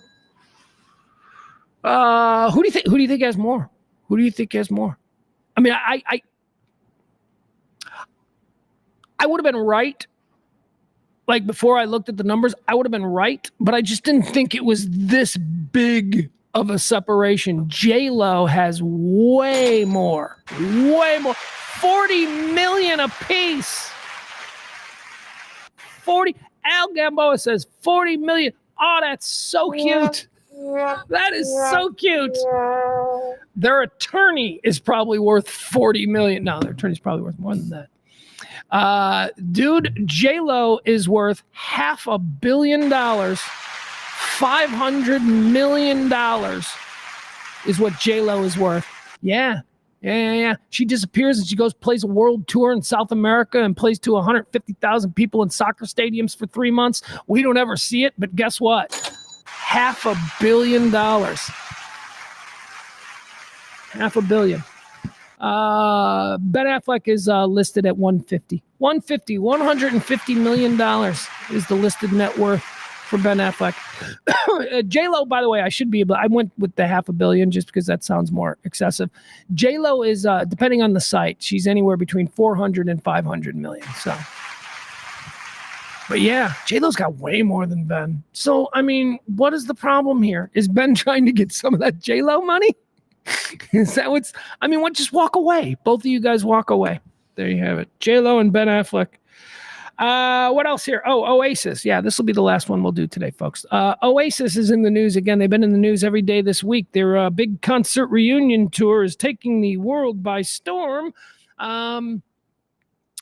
Who do you think has more? I mean, I would have been right. Like before I looked at the numbers, I would have been right, but I just didn't think it was this big of a separation. J-Lo has way more, 40 million a piece. 40. Al Gamboa says 40 million. Oh, that's so cute. That is so cute. Their attorney is probably worth 40 million. No, their attorney's probably worth more than that. Dude, J-Lo is worth $500 million. $500 million is what J-Lo is worth. Yeah. She disappears and she goes, plays a world tour in South America and plays to 150,000 people in soccer stadiums for 3 months. We don't ever see it, but guess what? $500 million. $500 million. Ben Affleck is listed at 150. $150 million is the listed net worth for Ben Affleck. J-Lo, by the way, I went with the $500 million just because that sounds more excessive. J-Lo is, depending on the site, she's anywhere between 400 and 500 million. So, but yeah, J-Lo's got way more than Ben. So, I mean, what is the problem here? Is Ben trying to get some of that J-Lo money? Is that just walk away. Both of you guys walk away. There you have it. J-Lo and Ben Affleck. What else here? Oh, Oasis. Yeah, this will be the last one we'll do today, folks. Oasis is in the news again. They've been in the news every day this week. Their big concert reunion tour is taking the world by storm.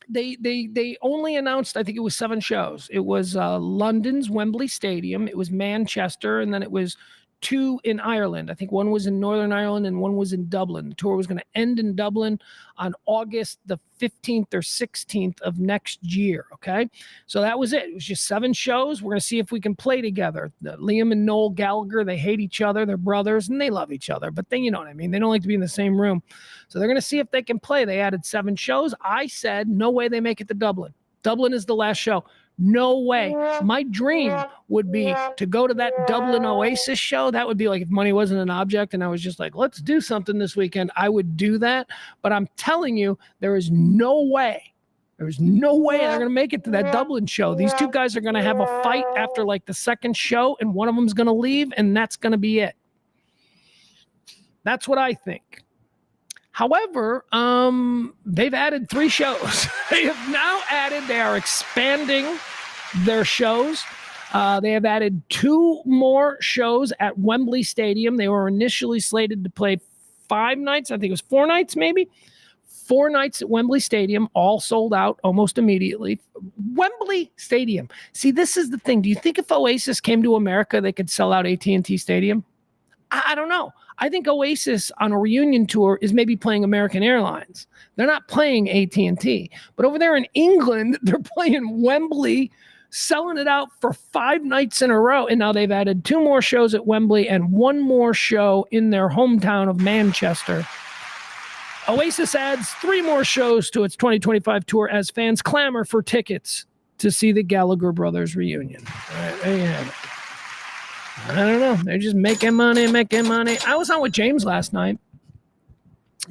They only announced, I think it was 7 shows. It was London's Wembley Stadium. It was Manchester, and then it was 2 in Ireland. I think one was in Northern Ireland and one was in Dublin. The tour was going to end in Dublin on August the 15th or 16th of next year. Okay. So that was it. It was just 7 shows. We're going to see if we can play together. Liam and Noel Gallagher, they hate each other. They're brothers and they love each other, but then you know what I mean? They don't like to be in the same room. So they're going to see if they can play. They added 7 shows. I said, no way they make it to Dublin. Dublin is the last show. No way. My dream would be to go to that Dublin Oasis show. That would be like if money wasn't an object and I was just like, let's do something this weekend. I would do that. But I'm telling you, there is no way. There's no way they're going to make it to that Dublin show. These 2 guys are going to have a fight after like the 2nd show and one of them's going to leave and that's going to be it. That's what I think. However, they've added 3 shows. They are expanding their shows. They have added 2 more shows at Wembley Stadium. They were initially slated to play 5 nights. I think it was 4 nights, maybe. 4 nights at Wembley Stadium, all sold out almost immediately. Wembley Stadium. See, this is the thing. Do you think if Oasis came to America, they could sell out AT&T Stadium? I don't know. I think Oasis on a reunion tour is maybe playing American Airlines. They're not playing AT&T. But over there in England, they're playing Wembley, selling it out for 5 nights in a row. And now they've added 2 more shows at Wembley and 1 more show in their hometown of Manchester. Oasis adds 3 more shows to its 2025 tour as fans clamor for tickets to see the Gallagher brothers reunion. All right, there you have it. I don't know. They're just making money. I was on with James last night.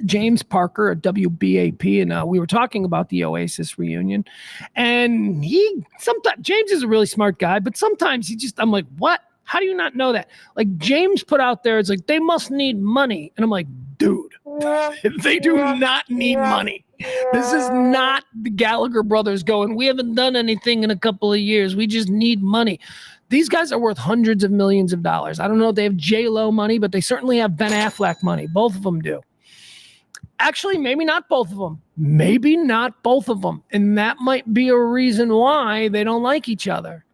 James Parker at WBAP, and we were talking about the Oasis reunion. And James is a really smart guy, but sometimes I'm like, what? How do you not know that? Like James put out there, it's like, they must need money. And I'm like, dude, they do not need money. This is not the Gallagher brothers going, we haven't done anything in a couple of years. We just need money. These guys are worth hundreds of millions of dollars. I don't know if they have J-Lo money, but they certainly have Ben Affleck money. Both of them do. Actually, maybe not both of them. Maybe not both of them. And that might be a reason why they don't like each other.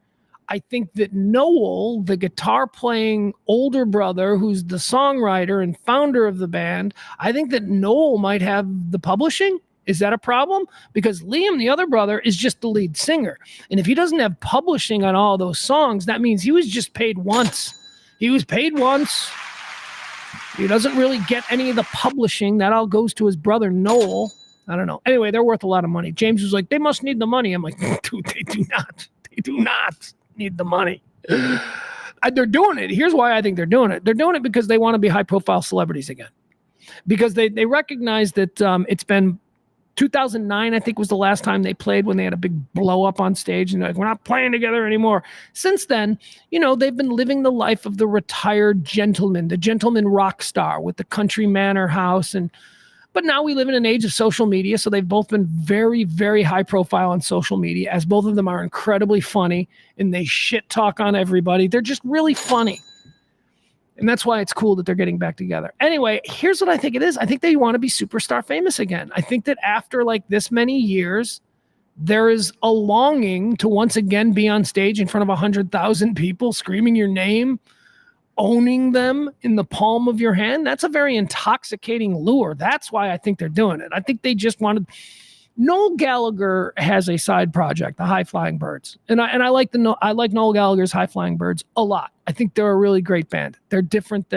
I think that Noel, the guitar playing older brother, who's the songwriter and founder of the band, I think that Noel might have the publishing. Is that a problem? Because Liam, the other brother, is just the lead singer. And if he doesn't have publishing on all those songs, that means he was just paid once. He was paid once. He doesn't really get any of the publishing. That all goes to his brother, Noel. I don't know. Anyway, they're worth a lot of money. James was like, they must need the money. I'm like, dude, they do not. They do not need the money. They're doing it. Here's why I think they're doing it. They're doing it because they want to be high-profile celebrities again. Because they recognize that it's been 2009, I think, was the last time they played when they had a big blow up on stage and they're like, we're not playing together anymore. Since then, they've been living the life of the retired gentleman, the gentleman rock star with the country manor house. But now we live in an age of social media. So they've both been very, very high profile on social media, as both of them are incredibly funny and they shit talk on everybody. They're just really funny. And that's why it's cool that they're getting back together. Anyway, here's what I think it is. I think they want to be superstar famous again. I think that after like this many years, there is a longing to once again be on stage in front of 100,000 people, screaming your name, owning them in the palm of your hand. That's a very intoxicating lure. That's why I think they're doing it. I think they just wanted... Noel Gallagher has a side project, the High Flying Birds. And I like Noel Gallagher's High Flying Birds a lot. I think they're a really great band. They're different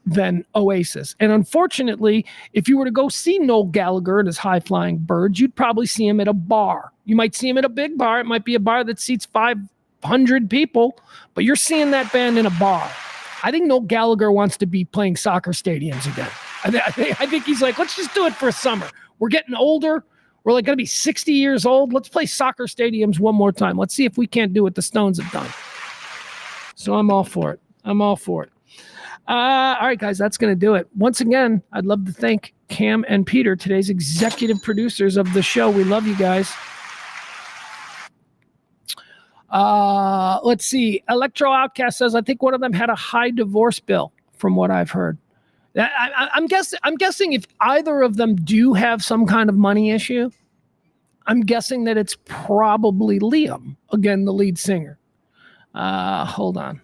than Oasis. And unfortunately, if you were to go see Noel Gallagher and his high-flying birds, you'd probably see him at a bar. You might see him at a big bar. It might be a bar that seats 500 people, but you're seeing that band in a bar. I think Noel Gallagher wants to be playing soccer stadiums again. I think he's like, let's just do it for a summer. We're getting older. We're like going to be 60 years old. Let's play soccer stadiums one more time. Let's see if we can't do what the Stones have done. So I'm all for it. All right, guys, that's going to do it. Once again, I'd love to thank Cam and Peter, today's executive producers of the show. We love you guys. Let's see. Electro Outcast says, I think one of them had a high divorce bill, from what I've heard. I'm guessing if either of them do have some kind of money issue, I'm guessing that it's probably Liam, again, the lead singer. Hold on.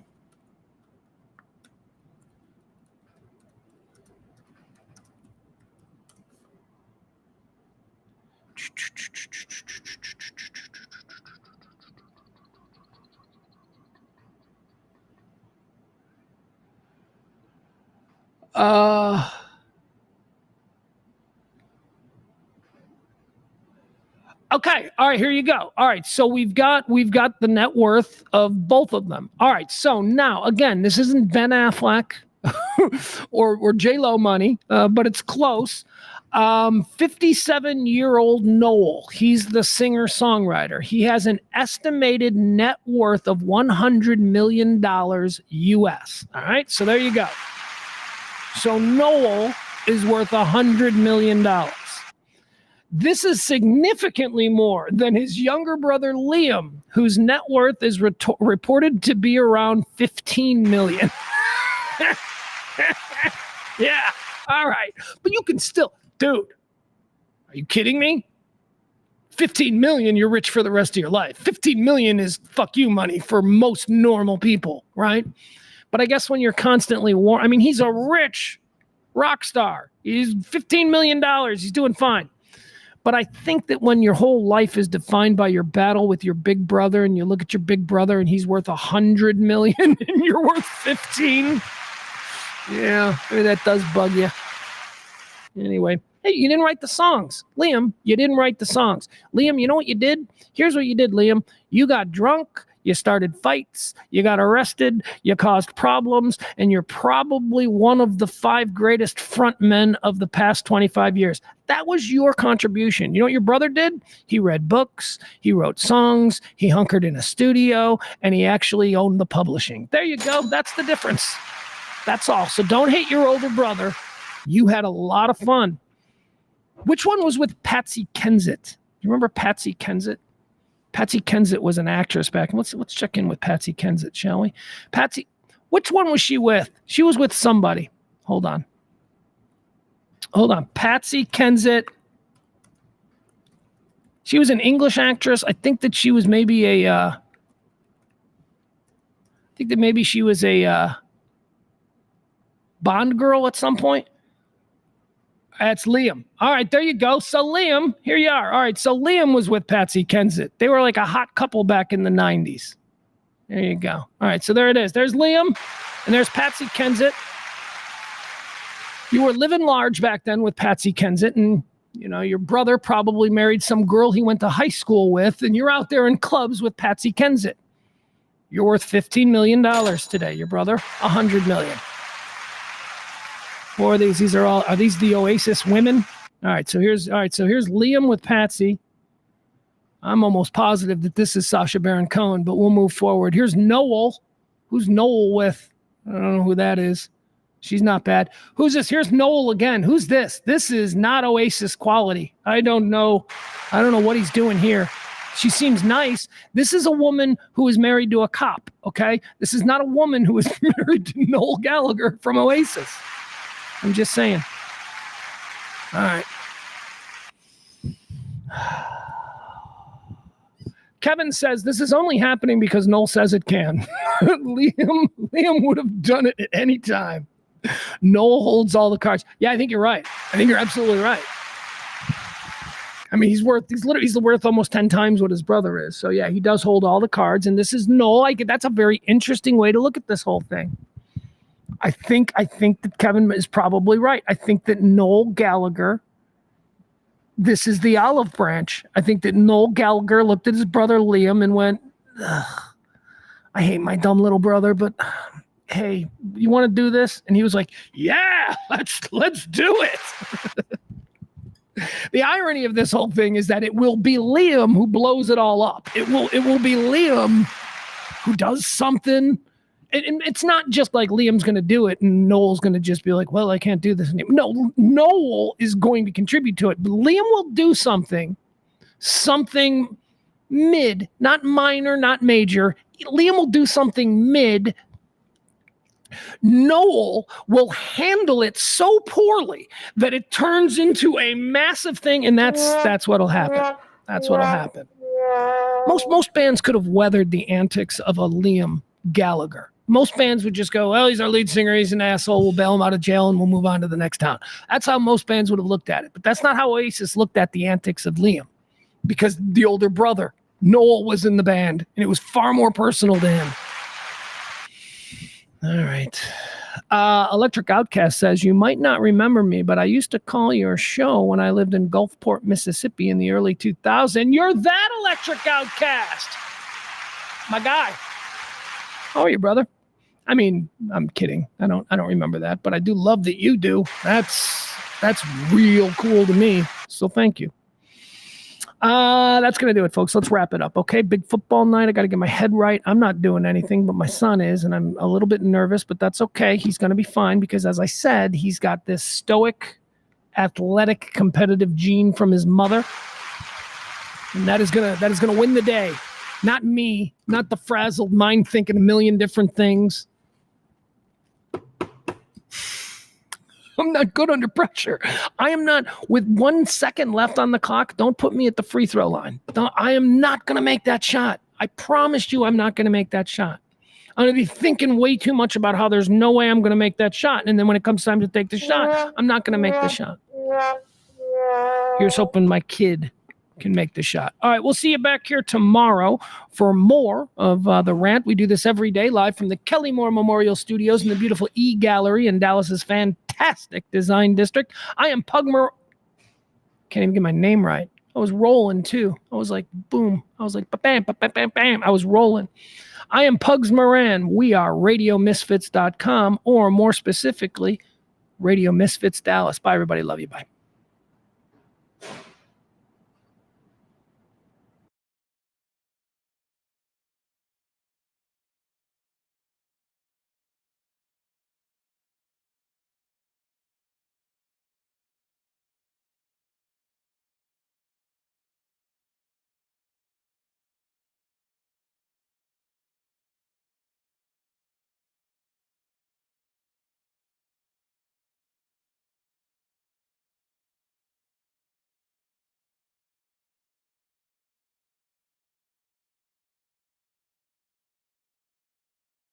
Okay. All right. Here you go. All right. So we've got the net worth of both of them. All right. So now again, this isn't Ben Affleck or J-Lo money, but it's close. 57-year-old Noel. He's the singer-songwriter. He has an estimated net worth of $100 million US. All right. So there you go. So Noel is worth $100 million. This is significantly more than his younger brother Liam, whose net worth is reported to be around $15 million. Yeah. All right. But you can still, dude, are you kidding me? 15 million, you're rich for the rest of your life. 15 million is fuck you money for most normal people, right? But I guess when you're constantly he's a rich rock star. He's $15 million. He's doing fine. But I think that when your whole life is defined by your battle with your big brother, and you look at your big brother and he's worth 100 million and you're worth 15. Yeah, maybe that does bug you. Anyway, hey, you didn't write the songs. Liam, you didn't write the songs. Liam, you know what you did? Here's what you did, Liam. You got drunk. You started fights, you got arrested, you caused problems, and you're probably one of the 5 greatest front men of the past 25 years. That was your contribution. You know what your brother did? He read books, he wrote songs, he hunkered in a studio, and he actually owned the publishing. There you go. That's the difference. That's all. So don't hate your older brother. You had a lot of fun. Which one was with Patsy Kensit? You remember Patsy Kensit? Patsy Kensit was an actress back. Let's check in with Patsy Kensit, shall we? Patsy, which one was she with? She was with somebody. Hold on. Patsy Kensit. She was an English actress. I think that she was maybe a Bond girl at some point. That's Liam. All right, there you go. So Liam, here you are. All right, so Liam was with Patsy Kensit. They were like a hot couple back in the 90s. There you go. All right, so there it is. There's Liam, and there's Patsy Kensit. You were living large back then with Patsy Kensit, and your brother probably married some girl he went to high school with, and you're out there in clubs with Patsy Kensit. You're worth $15 million today. Your brother, $100 million. Or are these the Oasis women? All right, so here's Liam with Patsy. I'm almost positive that this is Sacha Baron Cohen, but we'll move forward. Here's Noel. Who's Noel with? I don't know who that is. She's not bad. Who's this? Here's Noel again. Who's this? This is not Oasis quality. I don't know what he's doing here. She seems nice. This is a woman who is married to a cop, okay? This is not a woman who is married to Noel Gallagher from Oasis. I'm just saying. All right. Kevin says this is only happening because Noel says it can. Liam would have done it at any time. Noel holds all the cards. Yeah, I think you're right. I think you're absolutely right. I mean, he's worth almost 10 times what his brother is. So yeah, he does hold all the cards. And this is Noel. That's a very interesting way to look at this whole thing. I think that Kevin is probably right. I think that Noel Gallagher, this is the olive branch. I think that Noel Gallagher looked at his brother Liam and went, I hate my dumb little brother, but hey, you want to do this? And he was like, yeah, let's do it. The irony of this whole thing is that it will be Liam who blows it all up. It will be Liam who does something. And it's not just like Liam's going to do it and Noel's going to just be like, well, I can't do this anymore. No, Noel is going to contribute to it. But Liam will do something mid, not minor, not major. Liam will do something mid. Noel will handle it so poorly that it turns into a massive thing, and that's what'll happen. That's what'll happen. Most bands could have weathered the antics of a Liam Gallagher. Most bands would just go, well, he's our lead singer, he's an asshole, we'll bail him out of jail and we'll move on to the next town. That's how most bands would have looked at it. But that's not how Oasis looked at the antics of Liam, because the older brother, Noel, was in the band, and it was far more personal to him. All right. Electric Outcast says, you might not remember me, but I used to call your show when I lived in Gulfport, Mississippi in the early 2000s. You're that Electric Outcast. My guy. How are you, brother? I mean, I'm kidding. I don't remember that, but I do love that you do. That's real cool to me. So thank you. That's going to do it, folks. Let's wrap it up. Okay. Big football night. I got to get my head right. I'm not doing anything, but my son is, and I'm a little bit nervous, but that's okay. He's going to be fine because, as I said, he's got this stoic, athletic, competitive gene from his mother. And that is going to win the day. Not me, not the frazzled mind thinking a million different things. I'm not good under pressure. I am not, with 1 second left on the clock, don't put me at the free throw line. I am not going to make that shot. I promised you I'm not going to make that shot. I'm going to be thinking way too much about how there's no way I'm going to make that shot. And then when it comes time to take the shot, I'm not going to make the shot. Here's hoping my kid can make the shot. All right, we'll see you back here tomorrow for more of The Rant. We do this every day live from the Kelly Moore Memorial Studios in the beautiful E-Gallery in Dallas's fantastic design district. I am Pugs Moran. Can't even get my name right. I was rolling too. I was like, boom. I was like, bam, bam, bam, bam. I was rolling. I am Pugs Moran. We are RadioMisfits.com, or more specifically, Radio Misfits Dallas. Bye, everybody. Love you. Bye.